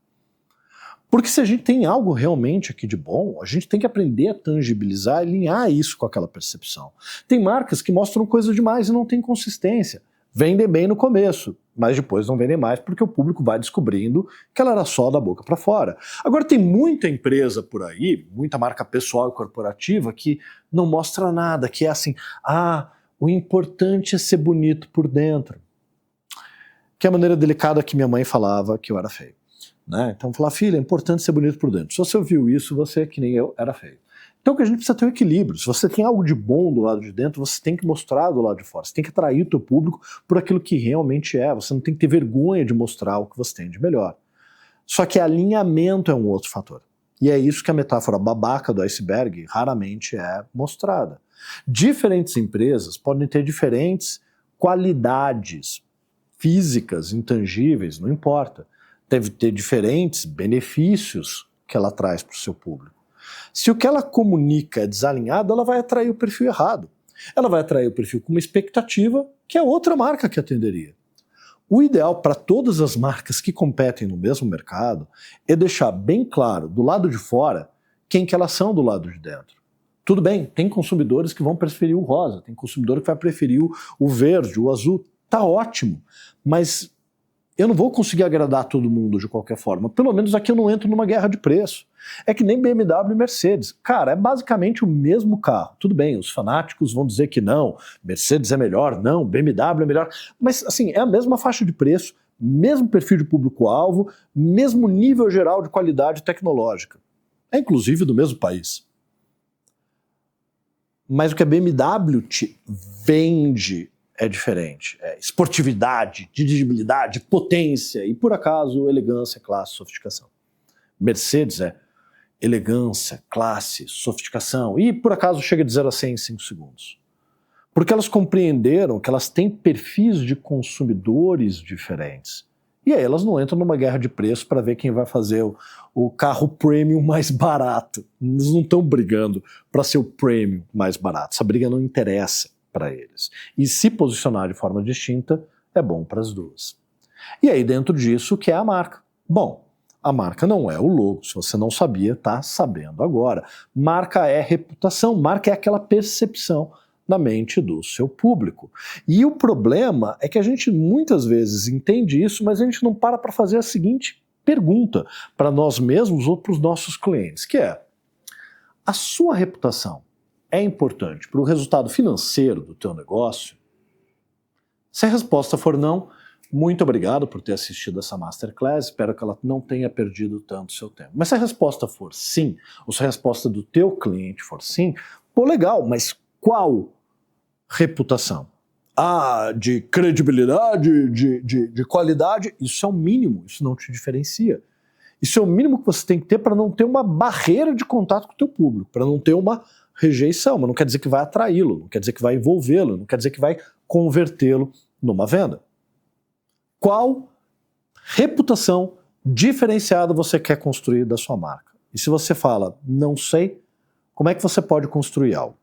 A: Porque se a gente tem algo realmente aqui de bom, a gente tem que aprender a tangibilizar, alinhar isso com aquela percepção. Tem marcas que mostram coisa demais e não tem consistência. Vendem bem no começo, mas depois não vendem mais porque o público vai descobrindo que ela era só da boca para fora. Agora tem muita empresa por aí, muita marca pessoal e corporativa que não mostra nada, que é assim, o importante é ser bonito por dentro. Que é a maneira delicada que minha mãe falava que eu era feio. Né? Então falar, filha, é importante ser bonito por dentro. Se você ouviu isso, você, que nem eu, era feio. Então que a gente precisa ter um equilíbrio. Se você tem algo de bom do lado de dentro, você tem que mostrar do lado de fora. Você tem que atrair o teu público por aquilo que realmente é. Você não tem que ter vergonha de mostrar o que você tem de melhor. Só que alinhamento é um outro fator. E é isso que a metáfora babaca do iceberg raramente é mostrada. Diferentes empresas podem ter diferentes qualidades físicas, intangíveis, não importa. Deve ter diferentes benefícios que ela traz para o seu público. Se o que ela comunica é desalinhado, ela vai atrair o perfil errado. Ela vai atrair o perfil com uma expectativa que é outra marca que atenderia. O ideal para todas as marcas que competem no mesmo mercado é deixar bem claro do lado de fora quem que elas são do lado de dentro. Tudo bem, tem consumidores que vão preferir o rosa, tem consumidor que vai preferir o verde, o azul, tá ótimo, mas eu não vou conseguir agradar todo mundo de qualquer forma. Pelo menos aqui eu não entro numa guerra de preço. É que nem BMW e Mercedes. Cara, é basicamente o mesmo carro. Tudo bem, os fanáticos vão dizer que não, Mercedes é melhor, não, BMW é melhor. Mas, assim, é a mesma faixa de preço, mesmo perfil de público-alvo, mesmo nível geral de qualidade tecnológica. É inclusive do mesmo país. Mas o que a BMW te vende é diferente. É esportividade, dirigibilidade, potência e, por acaso, elegância, classe, sofisticação. Mercedes é elegância, classe, sofisticação e, por acaso, chega de 0 a 100 em 5 segundos. Porque elas compreenderam que elas têm perfis de consumidores diferentes. E aí elas não entram numa guerra de preço para ver quem vai fazer o carro premium mais barato. Eles não estão brigando para ser o premium mais barato. Essa briga não interessa para eles. E se posicionar de forma distinta é bom para as duas. E aí dentro disso, o que é a marca? Bom, a marca não é o logo. Se você não sabia, está sabendo agora. Marca é reputação, marca é aquela percepção na mente do seu público. E o problema é que a gente muitas vezes entende isso, mas a gente não para fazer a seguinte pergunta para nós mesmos ou para os nossos clientes, que é: a sua reputação é importante para o resultado financeiro do teu negócio? Se a resposta for não, muito obrigado por ter assistido essa Masterclass, espero que ela não tenha perdido tanto seu tempo. Mas se a resposta for sim, ou se a resposta do teu cliente for sim, pô, legal, mas qual reputação? De credibilidade, de qualidade, isso é o mínimo, isso não te diferencia. Isso é o mínimo que você tem que ter para não ter uma barreira de contato com o teu público, para não ter uma rejeição, mas não quer dizer que vai atraí-lo, não quer dizer que vai envolvê-lo, não quer dizer que vai convertê-lo numa venda. Qual reputação diferenciada você quer construir da sua marca? E se você fala, não sei, como é que você pode construir algo?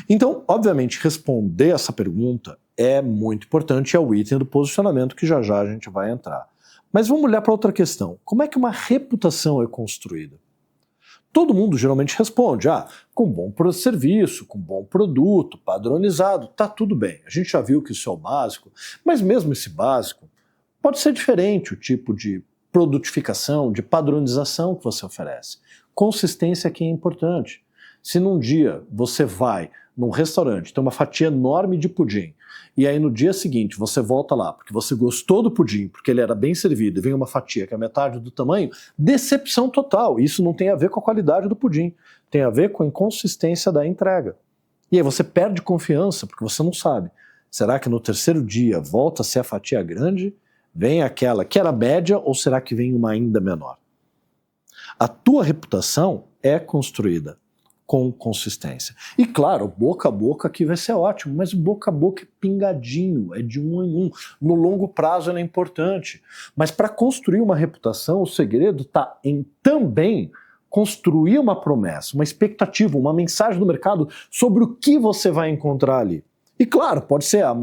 A: Então, obviamente, responder essa pergunta é muito importante, é o item do posicionamento que já já a gente vai entrar. Mas vamos olhar para outra questão. Como é que uma reputação é construída? Todo mundo geralmente responde, com bom serviço, com bom produto, padronizado, tá tudo bem. A gente já viu que isso é o básico, mas mesmo esse básico pode ser diferente o tipo de produtificação, de padronização que você oferece. Consistência aqui é importante. Se num dia você vai num restaurante, tem uma fatia enorme de pudim, e aí no dia seguinte você volta lá porque você gostou do pudim, porque ele era bem servido, e vem uma fatia que é metade do tamanho, decepção total. Isso não tem a ver com a qualidade do pudim, tem a ver com a inconsistência da entrega. E aí você perde confiança, porque você não sabe. Será que no terceiro dia volta a ser a fatia grande? Vem aquela que era média, ou será que vem uma ainda menor? A tua reputação é construída com consistência. E claro, boca a boca aqui vai ser ótimo, mas boca a boca é pingadinho, é de um em um. No longo prazo ela é importante. Mas para construir uma reputação, o segredo está em também construir uma promessa, uma expectativa, uma mensagem do mercado sobre o que você vai encontrar ali. E claro, pode ser a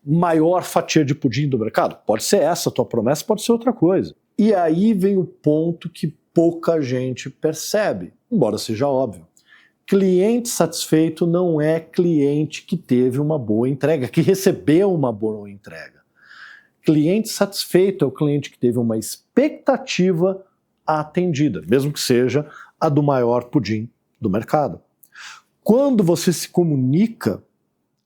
A: maior fatia de pudim do mercado, pode ser essa a tua promessa, pode ser outra coisa. E aí vem o ponto que pouca gente percebe, embora seja óbvio. Cliente satisfeito não é cliente que teve uma boa entrega, que recebeu uma boa entrega. Cliente satisfeito é o cliente que teve uma expectativa atendida, mesmo que seja a do maior pudim do mercado. Quando você se comunica,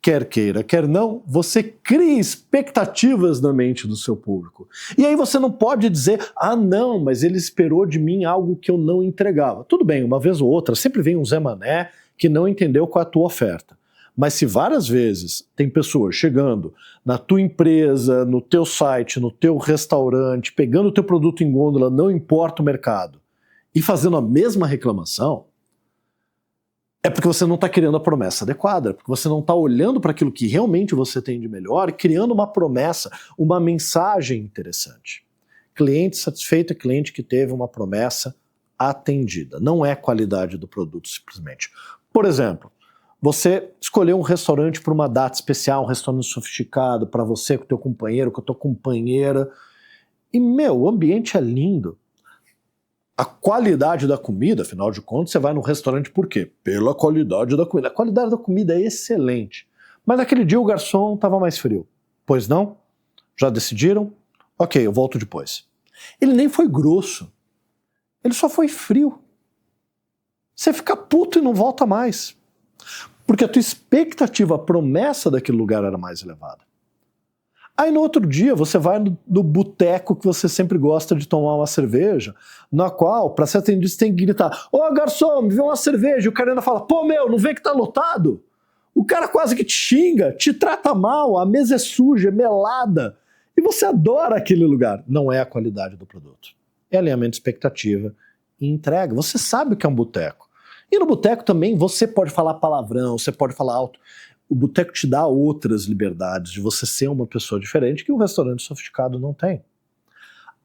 A: quer queira, quer não, você cria expectativas na mente do seu público. E aí você não pode dizer, ah não, mas ele esperou de mim algo que eu não entregava. Tudo bem, uma vez ou outra, sempre vem um Zé Mané que não entendeu qual é a tua oferta. Mas se várias vezes tem pessoas chegando na tua empresa, no teu site, no teu restaurante, pegando o teu produto em gôndola, não importa o mercado, e fazendo a mesma reclamação, é porque você não está criando a promessa adequada, porque você não está olhando para aquilo que realmente você tem de melhor e criando uma promessa, uma mensagem interessante. Cliente satisfeito é cliente que teve uma promessa atendida. Não é qualidade do produto, simplesmente. Por exemplo, você escolheu um restaurante para uma data especial, um restaurante sofisticado para você, com o teu companheiro, com a tua companheira, e, o ambiente é lindo. A qualidade da comida, afinal de contas, você vai no restaurante por quê? Pela qualidade da comida. A qualidade da comida é excelente. Mas naquele dia o garçom estava mais frio. Pois não? Já decidiram? Ok, eu volto depois. Ele nem foi grosso. Ele só foi frio. Você fica puto e não volta mais. Porque a tua expectativa, a promessa daquele lugar era mais elevada. Aí no outro dia você vai no boteco que você sempre gosta de tomar uma cerveja, na qual, para ser atendido, você tem que gritar, ô garçom, me vê uma cerveja, e o cara ainda fala, pô não vê que tá lotado? O cara quase que te xinga, te trata mal, a mesa é suja, é melada, e você adora aquele lugar. Não é a qualidade do produto. É alinhamento de expectativa e entrega. Você sabe o que é um boteco. E no boteco também você pode falar palavrão, você pode falar alto. O boteco te dá outras liberdades de você ser uma pessoa diferente que um restaurante sofisticado não tem.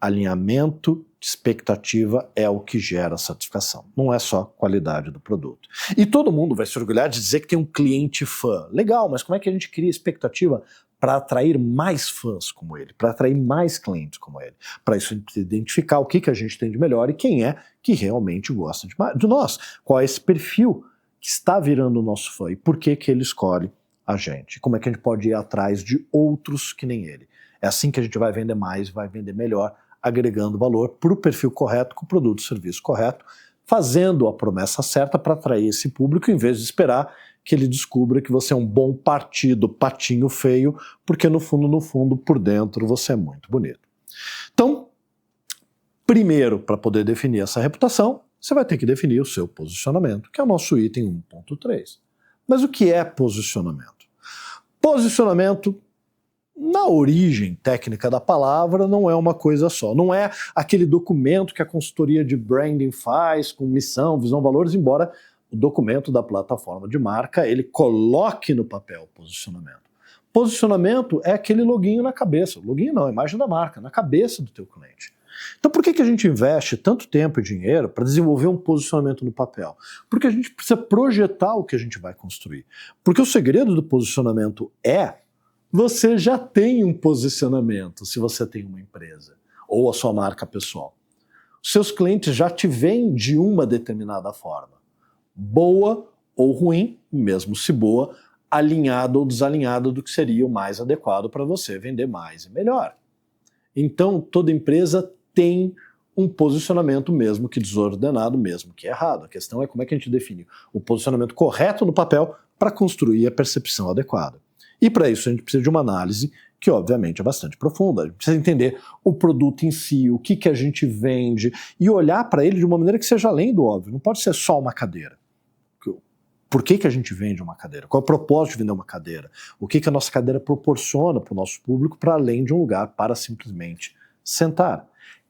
A: Alinhamento de expectativa é o que gera satisfação. Não é só qualidade do produto. E todo mundo vai se orgulhar de dizer que tem um cliente fã. Legal, mas como é que a gente cria expectativa para atrair mais fãs como ele, para atrair mais clientes como ele? Para isso a gente precisa identificar o que a gente tem de melhor e quem é que realmente gosta de nós. Qual é esse perfil que está virando o nosso fã e por que ele escolhe a gente. Como é que a gente pode ir atrás de outros que nem ele. É assim que a gente vai vender mais, vai vender melhor, agregando valor para o perfil correto, com o produto e serviço correto, fazendo a promessa certa para atrair esse público, em vez de esperar que ele descubra que você é um bom partido, patinho feio, porque no fundo, por dentro, você é muito bonito. Então, primeiro, para poder definir essa reputação, você vai ter que definir o seu posicionamento, que é o nosso item 1.3. Mas o que é posicionamento? Posicionamento, na origem técnica da palavra, não é uma coisa só. Não é aquele documento que a consultoria de branding faz com missão, visão, valores, embora o documento da plataforma de marca ele coloque no papel posicionamento. Posicionamento é aquele loginho na cabeça. Loginho não, a imagem da marca, na cabeça do teu cliente. Então por que a gente investe tanto tempo e dinheiro para desenvolver um posicionamento no papel? Porque a gente precisa projetar o que a gente vai construir. Porque o segredo do posicionamento é você já tem um posicionamento se você tem uma empresa ou a sua marca pessoal. Os seus clientes já te veem de uma determinada forma. Boa ou ruim, mesmo se boa, alinhada ou desalinhada do que seria o mais adequado para você vender mais e melhor. Então toda empresa tem um posicionamento, mesmo que desordenado, mesmo que errado. A questão é como é que a gente define o posicionamento correto no papel para construir a percepção adequada. E para isso a gente precisa de uma análise que obviamente é bastante profunda. A gente precisa entender o produto em si, o que a gente vende e olhar para ele de uma maneira que seja além do óbvio. Não pode ser só uma cadeira. Por que a gente vende uma cadeira? Qual é o propósito de vender uma cadeira? O que a nossa cadeira proporciona para o nosso público para além de um lugar para simplesmente sentar?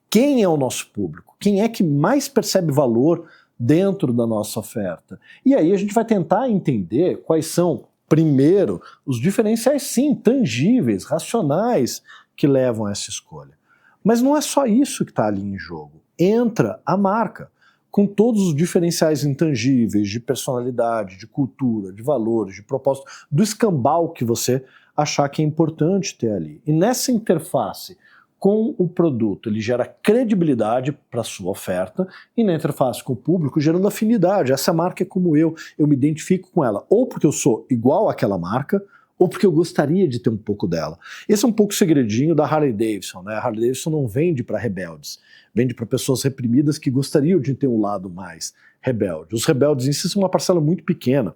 A: Quem é o nosso público? Quem é que mais percebe valor dentro da nossa oferta? E aí a gente vai tentar entender quais são, primeiro, os diferenciais, sim, tangíveis, racionais, que levam a essa escolha. Mas não é só isso que está ali em jogo. Entra a marca, com todos os diferenciais intangíveis de personalidade, de cultura, de valores, de propósito, do escambau que você achar que é importante ter ali. E nessa interface com o produto, ele gera credibilidade para a sua oferta, e na interface com o público, gerando afinidade. Essa marca é como eu me identifico com ela, ou porque eu sou igual àquela marca, ou porque eu gostaria de ter um pouco dela. Esse é um pouco o segredinho da Harley Davidson, né? A Harley Davidson não vende para rebeldes, vende para pessoas reprimidas que gostariam de ter um lado mais rebelde. Os rebeldes em si são uma parcela muito pequena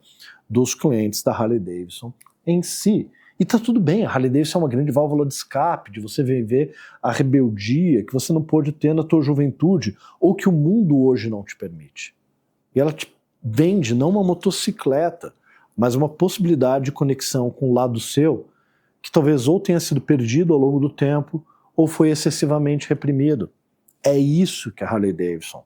A: dos clientes da Harley Davidson em si. E tá tudo bem, a Harley Davidson é uma grande válvula de escape, de você viver a rebeldia que você não pôde ter na tua juventude, ou que o mundo hoje não te permite. E ela te vende não uma motocicleta, mas uma possibilidade de conexão com o lado seu, que talvez ou tenha sido perdido ao longo do tempo, ou foi excessivamente reprimido. É isso que a Harley Davidson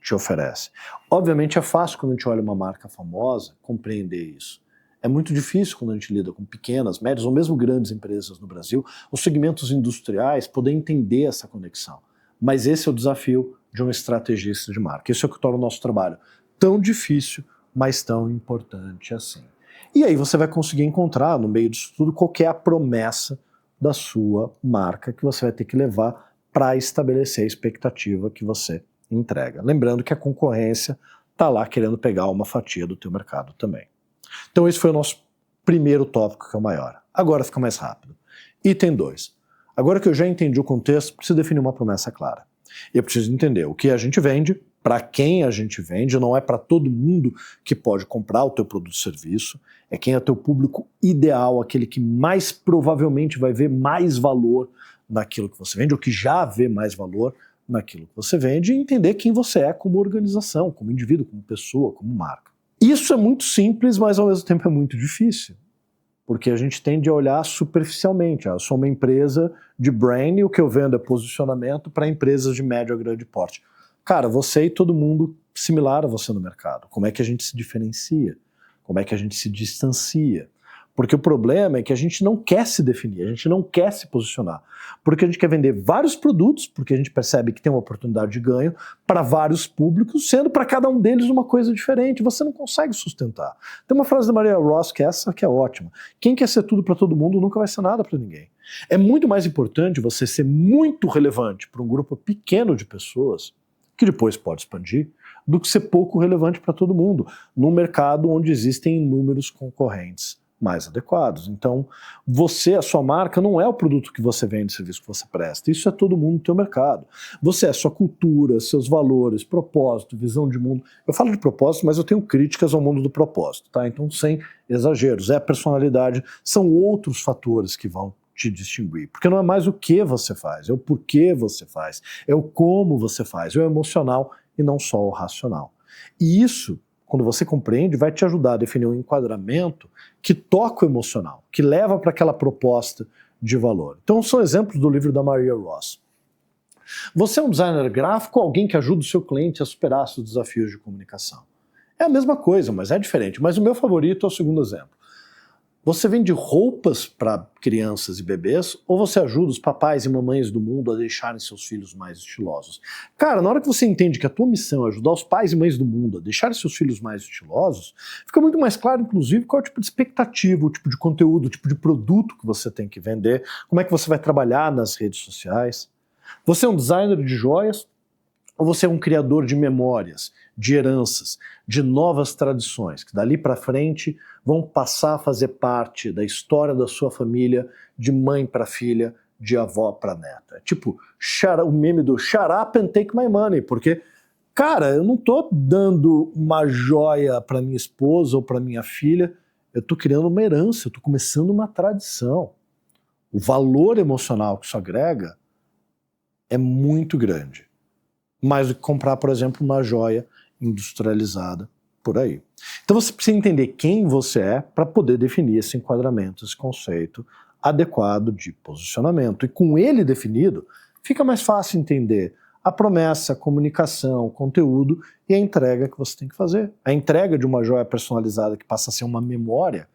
A: te oferece. Obviamente é fácil quando a gente olha uma marca famosa compreender isso. É muito difícil quando a gente lida com pequenas, médias ou mesmo grandes empresas no Brasil, os segmentos industriais, poder entender essa conexão. Mas esse é o desafio de um estrategista de marca. Isso é o que torna o nosso trabalho tão difícil, mas tão importante assim. E aí você vai conseguir encontrar no meio disso tudo qual é a promessa da sua marca que você vai ter que levar para estabelecer a expectativa que você entrega. Lembrando que a concorrência está lá querendo pegar uma fatia do teu mercado também. Então esse foi o nosso primeiro tópico, que é o maior. Agora fica mais rápido. Item 2. Agora que eu já entendi o contexto, preciso definir uma promessa clara. Eu preciso entender o que a gente vende, para quem a gente vende, não é para todo mundo que pode comprar o teu produto ou serviço, é quem é o teu público ideal, aquele que mais provavelmente vai ver mais valor naquilo que você vende, ou que já vê mais valor naquilo que você vende, e entender quem você é como organização, como indivíduo, como pessoa, como marca. Isso é muito simples, mas ao mesmo tempo é muito difícil, porque a gente tende a olhar superficialmente. Eu sou uma empresa de brand e o que eu vendo é posicionamento para empresas de médio a grande porte. Cara, você e todo mundo similar a você no mercado. Como é que a gente se diferencia? Como é que a gente se distancia? Porque o problema é que a gente não quer se definir, a gente não quer se posicionar. Porque a gente quer vender vários produtos, porque a gente percebe que tem uma oportunidade de ganho para vários públicos, sendo para cada um deles uma coisa diferente. Você não consegue sustentar. Tem uma frase da Maria Ross que é ótima. Quem quer ser tudo para todo mundo nunca vai ser nada para ninguém. É muito mais importante você ser muito relevante para um grupo pequeno de pessoas, que depois pode expandir, do que ser pouco relevante para todo mundo, num mercado onde existem inúmeros concorrentes mais adequados. Então, você, a sua marca, não é o produto que você vende, o serviço que você presta. Isso é todo mundo no teu mercado. Você é a sua cultura, seus valores, propósito, visão de mundo. Eu falo de propósito, mas eu tenho críticas ao mundo do propósito, tá? Então, sem exageros. É a personalidade, são outros fatores que vão te distinguir. Porque não é mais o que você faz, é o porquê você faz, é o como você faz, é o emocional e não só o racional. E isso, quando você compreende, vai te ajudar a definir um enquadramento que toca o emocional, que leva para aquela proposta de valor. Então são exemplos do livro da Maria Ross. Você é um designer gráfico ou alguém que ajuda o seu cliente a superar seus desafios de comunicação? É a mesma coisa, mas é diferente. Mas o meu favorito é o segundo exemplo. Você vende roupas para crianças e bebês ou você ajuda os papais e mamães do mundo a deixarem seus filhos mais estilosos? Cara, na hora que você entende que a tua missão é ajudar os pais e mães do mundo a deixarem seus filhos mais estilosos, fica muito mais claro, inclusive, qual é o tipo de expectativa, o tipo de conteúdo, o tipo de produto que você tem que vender, como é que você vai trabalhar nas redes sociais. Você é um designer de joias ou você é um criador de memórias, de heranças, de novas tradições, que dali para frente vão passar a fazer parte da história da sua família, de mãe para filha, de avó para neta. Tipo, o meme do shut up and take my money, porque, cara, eu não tô dando uma joia para minha esposa ou para minha filha, eu tô criando uma herança, eu tô começando uma tradição. O valor emocional que isso agrega é muito grande. Mais do que comprar, por exemplo, uma joia industrializada por aí. Então você precisa entender quem você é para poder definir esse enquadramento, esse conceito adequado de posicionamento. E com ele definido, fica mais fácil entender a promessa, a comunicação, o conteúdo e a entrega que você tem que fazer. A entrega de uma joia personalizada que passa a ser uma memória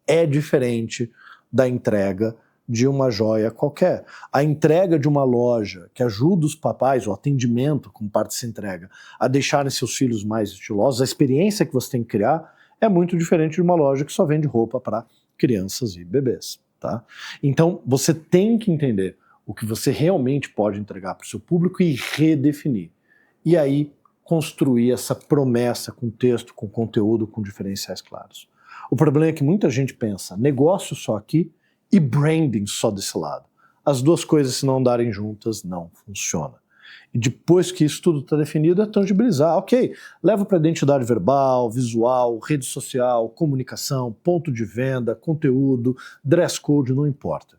A: é diferente da entrega de uma joia qualquer. A entrega de uma loja que ajuda os papais, o atendimento como parte dessa entrega, a deixarem seus filhos mais estilosos, a experiência que você tem que criar é muito diferente de uma loja que só vende roupa para crianças e bebês. Tá? Então você tem que entender o que você realmente pode entregar para o seu público e redefinir. E aí construir essa promessa com texto, com conteúdo, com diferenciais claros. O problema é que muita gente pensa negócio só aqui e branding só desse lado. As duas coisas, se não andarem juntas, não funciona. E depois que isso tudo está definido, é tangibilizar. Ok, leva para identidade verbal, visual, rede social, comunicação, ponto de venda, conteúdo, dress code, não importa.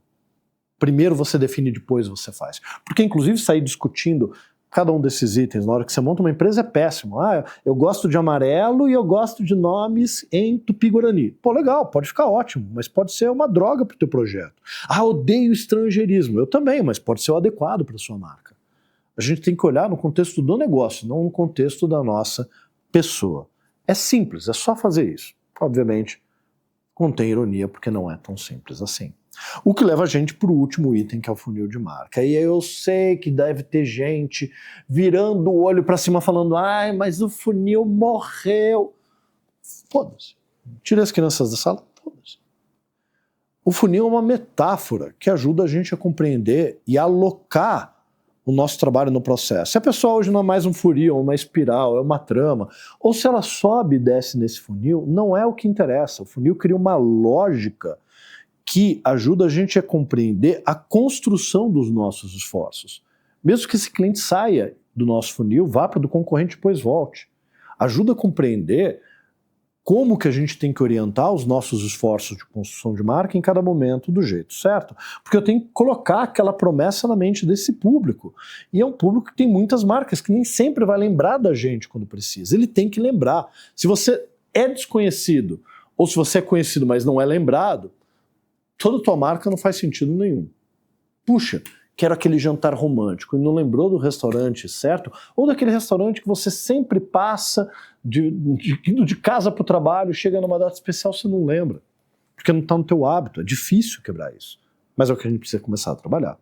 A: Primeiro você define, depois você faz. Porque, inclusive, sair discutindo cada um desses itens na hora que você monta uma empresa é péssimo. Ah, eu gosto de amarelo e eu gosto de nomes em Tupi-Guarani. Pô, legal, pode ficar ótimo, mas pode ser uma droga para o teu projeto. Ah, odeio estrangeirismo. Eu também, mas pode ser o adequado para a sua marca. A gente tem que olhar no contexto do negócio, não no contexto da nossa pessoa. É simples, é só fazer isso. Obviamente, contém ironia, porque não é tão simples assim. O que leva a gente para o último item, que é o funil de marca. E eu sei que deve ter gente virando o olho para cima falando: ai, mas o funil morreu. Foda-se. Tira as crianças da sala, foda-se. O funil é uma metáfora que ajuda a gente a compreender e alocar o nosso trabalho no processo. Se a pessoa hoje não é mais um funil, uma espiral, é uma trama, ou se ela sobe e desce nesse funil, não é o que interessa. O funil cria uma lógica que ajuda a gente a compreender a construção dos nossos esforços. Mesmo que esse cliente saia do nosso funil, vá para o do concorrente e depois volte. Ajuda a compreender como que a gente tem que orientar os nossos esforços de construção de marca em cada momento do jeito certo. Porque eu tenho que colocar aquela promessa na mente desse público. E é um público que tem muitas marcas, que nem sempre vai lembrar da gente quando precisa. Ele tem que lembrar. Se você é desconhecido, ou se você é conhecido, mas não é lembrado, toda a tua marca não faz sentido nenhum. Puxa, quero aquele jantar romântico e não lembrou do restaurante certo, ou daquele restaurante que você sempre passa de casa para o trabalho, chega numa data especial, você não lembra, porque não está no teu hábito, é difícil quebrar isso, mas é o que a gente precisa começar a trabalhar.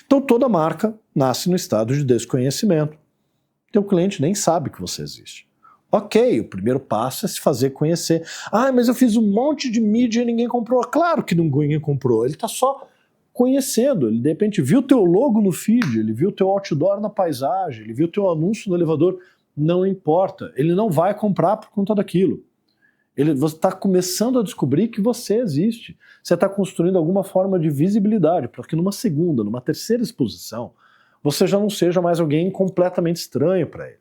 A: Então toda marca nasce no estado de desconhecimento. Teu cliente nem sabe que você existe. Ok, o primeiro passo é se fazer conhecer. Ah, mas eu fiz um monte de mídia e ninguém comprou. Claro que ninguém comprou, ele está só conhecendo. Ele de repente viu teu logo no feed, ele viu teu outdoor na paisagem, ele viu teu anúncio no elevador. Não importa, ele não vai comprar por conta daquilo. Você está começando a descobrir que você existe. Você está construindo alguma forma de visibilidade para que numa segunda, numa terceira exposição, você já não seja mais alguém completamente estranho para ele.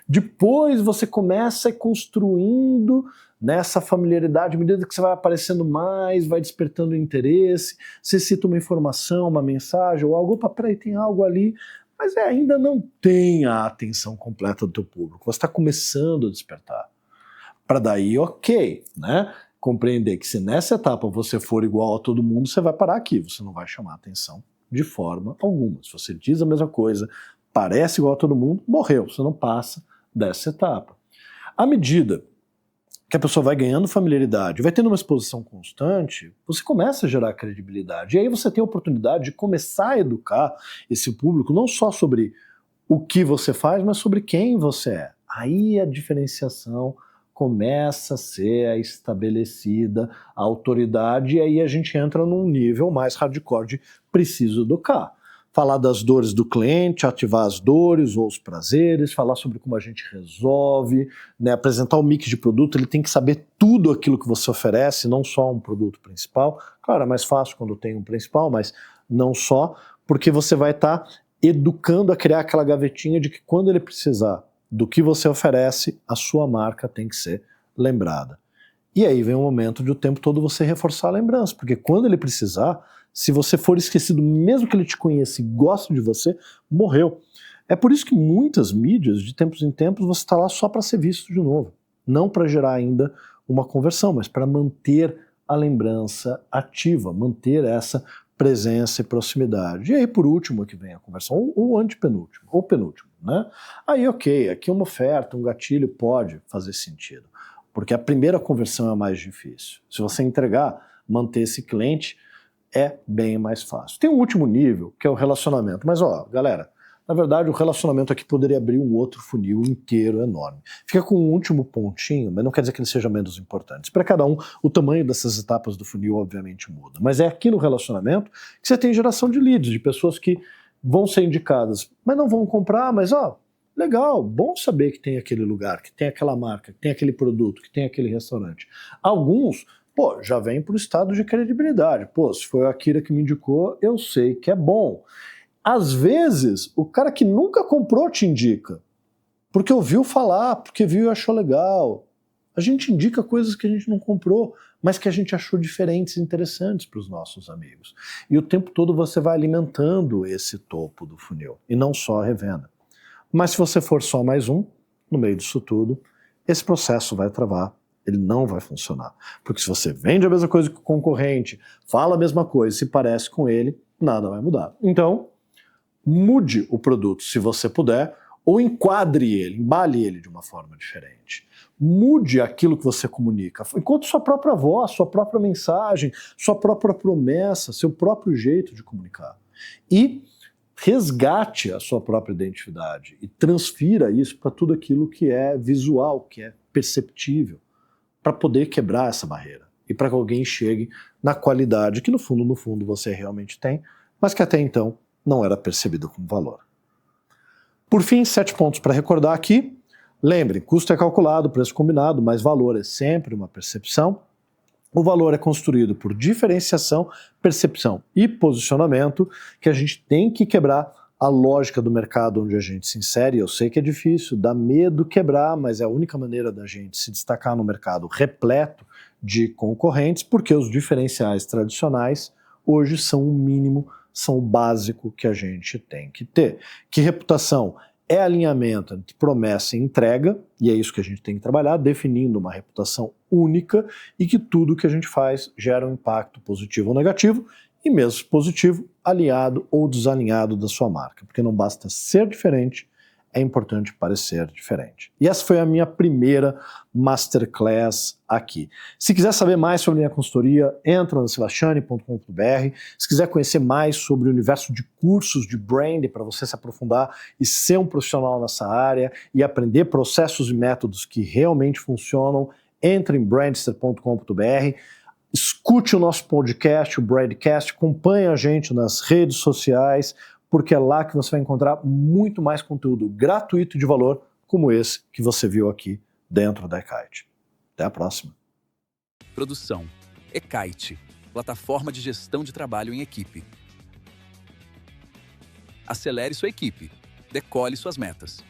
A: Depois você começa construindo nessa familiaridade, à medida que você vai aparecendo mais, vai despertando interesse, você cita uma informação, uma mensagem ou algo, opa, peraí, tem algo ali, mas ainda não tem a atenção completa do teu público, você está começando a despertar. Para daí, ok, né? Compreender que se nessa etapa você for igual a todo mundo, você vai parar aqui, você não vai chamar atenção de forma alguma. Se você diz a mesma coisa, parece igual a todo mundo, morreu, você não passa dessa etapa. À medida que a pessoa vai ganhando familiaridade, vai tendo uma exposição constante, você começa a gerar credibilidade. E aí você tem a oportunidade de começar a educar esse público, não só sobre o que você faz, mas sobre quem você é. Aí a diferenciação começa a ser estabelecida, a autoridade, e aí a gente entra num nível mais hardcore de preciso educar. Falar das dores do cliente, ativar as dores ou os prazeres, falar sobre como a gente resolve, né, apresentar o mix de produto, ele tem que saber tudo aquilo que você oferece, não só um produto principal. Claro, é mais fácil quando tem um principal, mas não só, porque você vai estar educando a criar aquela gavetinha de que quando ele precisar do que você oferece, a sua marca tem que ser lembrada. E aí vem o momento de o tempo todo você reforçar a lembrança, porque quando ele precisar, se você for esquecido, mesmo que ele te conheça e goste de você, morreu. É por isso que muitas mídias, de tempos em tempos, você está lá só para ser visto de novo. Não para gerar ainda uma conversão, mas para manter a lembrança ativa, manter essa presença e proximidade. E aí, por último, que vem a conversão, ou antepenúltimo, ou penúltimo, né? Aí, ok, aqui uma oferta, um gatilho pode fazer sentido, porque a primeira conversão é a mais difícil. Se você entregar, manter esse cliente, é bem mais fácil. Tem um último nível, que é o relacionamento. Mas, ó, galera, na verdade, o relacionamento aqui poderia abrir um outro funil inteiro enorme. Fica com um último pontinho, mas não quer dizer que ele seja menos importante. Para cada um, o tamanho dessas etapas do funil, obviamente, muda. Mas é aqui no relacionamento que você tem geração de leads, de pessoas que vão ser indicadas, mas não vão comprar, mas, ó, Legal, bom saber que tem aquele lugar, que tem aquela marca, que tem aquele produto, que tem aquele restaurante. Alguns, já vem para o estado de credibilidade. Se foi a Akira que me indicou, eu sei que é bom. Às vezes, o cara que nunca comprou te indica, porque ouviu falar, porque viu e achou legal. A gente indica coisas que a gente não comprou, mas que a gente achou diferentes e interessantes para os nossos amigos. E o tempo todo você vai alimentando esse topo do funil, e não só a revenda. Mas se você for só mais um, no meio disso tudo, esse processo vai travar, ele não vai funcionar. Porque se você vende a mesma coisa que o concorrente, fala a mesma coisa, se parece com ele, nada vai mudar. Então, mude o produto se você puder, ou enquadre ele, embale ele de uma forma diferente. Mude aquilo que você comunica. Encontre sua própria voz, sua própria mensagem, sua própria promessa, seu próprio jeito de comunicar. E resgate a sua própria identidade e transfira isso para tudo aquilo que é visual, que é perceptível, para poder quebrar essa barreira e para que alguém chegue na qualidade que no fundo você realmente tem, mas que até então não era percebido como valor. Por fim, 7 pontos para recordar aqui. Lembrem, custo é calculado, preço combinado, mas valor é sempre uma percepção. O valor é construído por diferenciação, percepção e posicionamento, que a gente tem que quebrar a lógica do mercado onde a gente se insere. Eu sei que é difícil, dá medo quebrar, mas é a única maneira da gente se destacar no mercado repleto de concorrentes, porque os diferenciais tradicionais hoje são o mínimo, são o básico que a gente tem que ter. Que reputação é alinhamento entre promessa e entrega, e é isso que a gente tem que trabalhar, definindo uma reputação única e que tudo que a gente faz gera um impacto positivo ou negativo, e mesmo positivo, alinhado ou desalinhado da sua marca, porque não basta ser diferente, é importante parecer diferente. E essa foi a minha primeira Masterclass aqui. Se quiser saber mais sobre a minha consultoria, entra no sebastiani.com.br. Se quiser conhecer mais sobre o universo de cursos de brand para você se aprofundar e ser um profissional nessa área e aprender processos e métodos que realmente funcionam, entre em brandster.com.br. Escute o nosso podcast, o Brandcast, acompanhe a gente nas redes sociais, porque é lá que você vai encontrar muito mais conteúdo gratuito de valor, como esse que você viu aqui dentro da eKite. Até a próxima.
B: Produção eKite, plataforma de gestão de trabalho em equipe. Acelere sua equipe. Decole suas metas.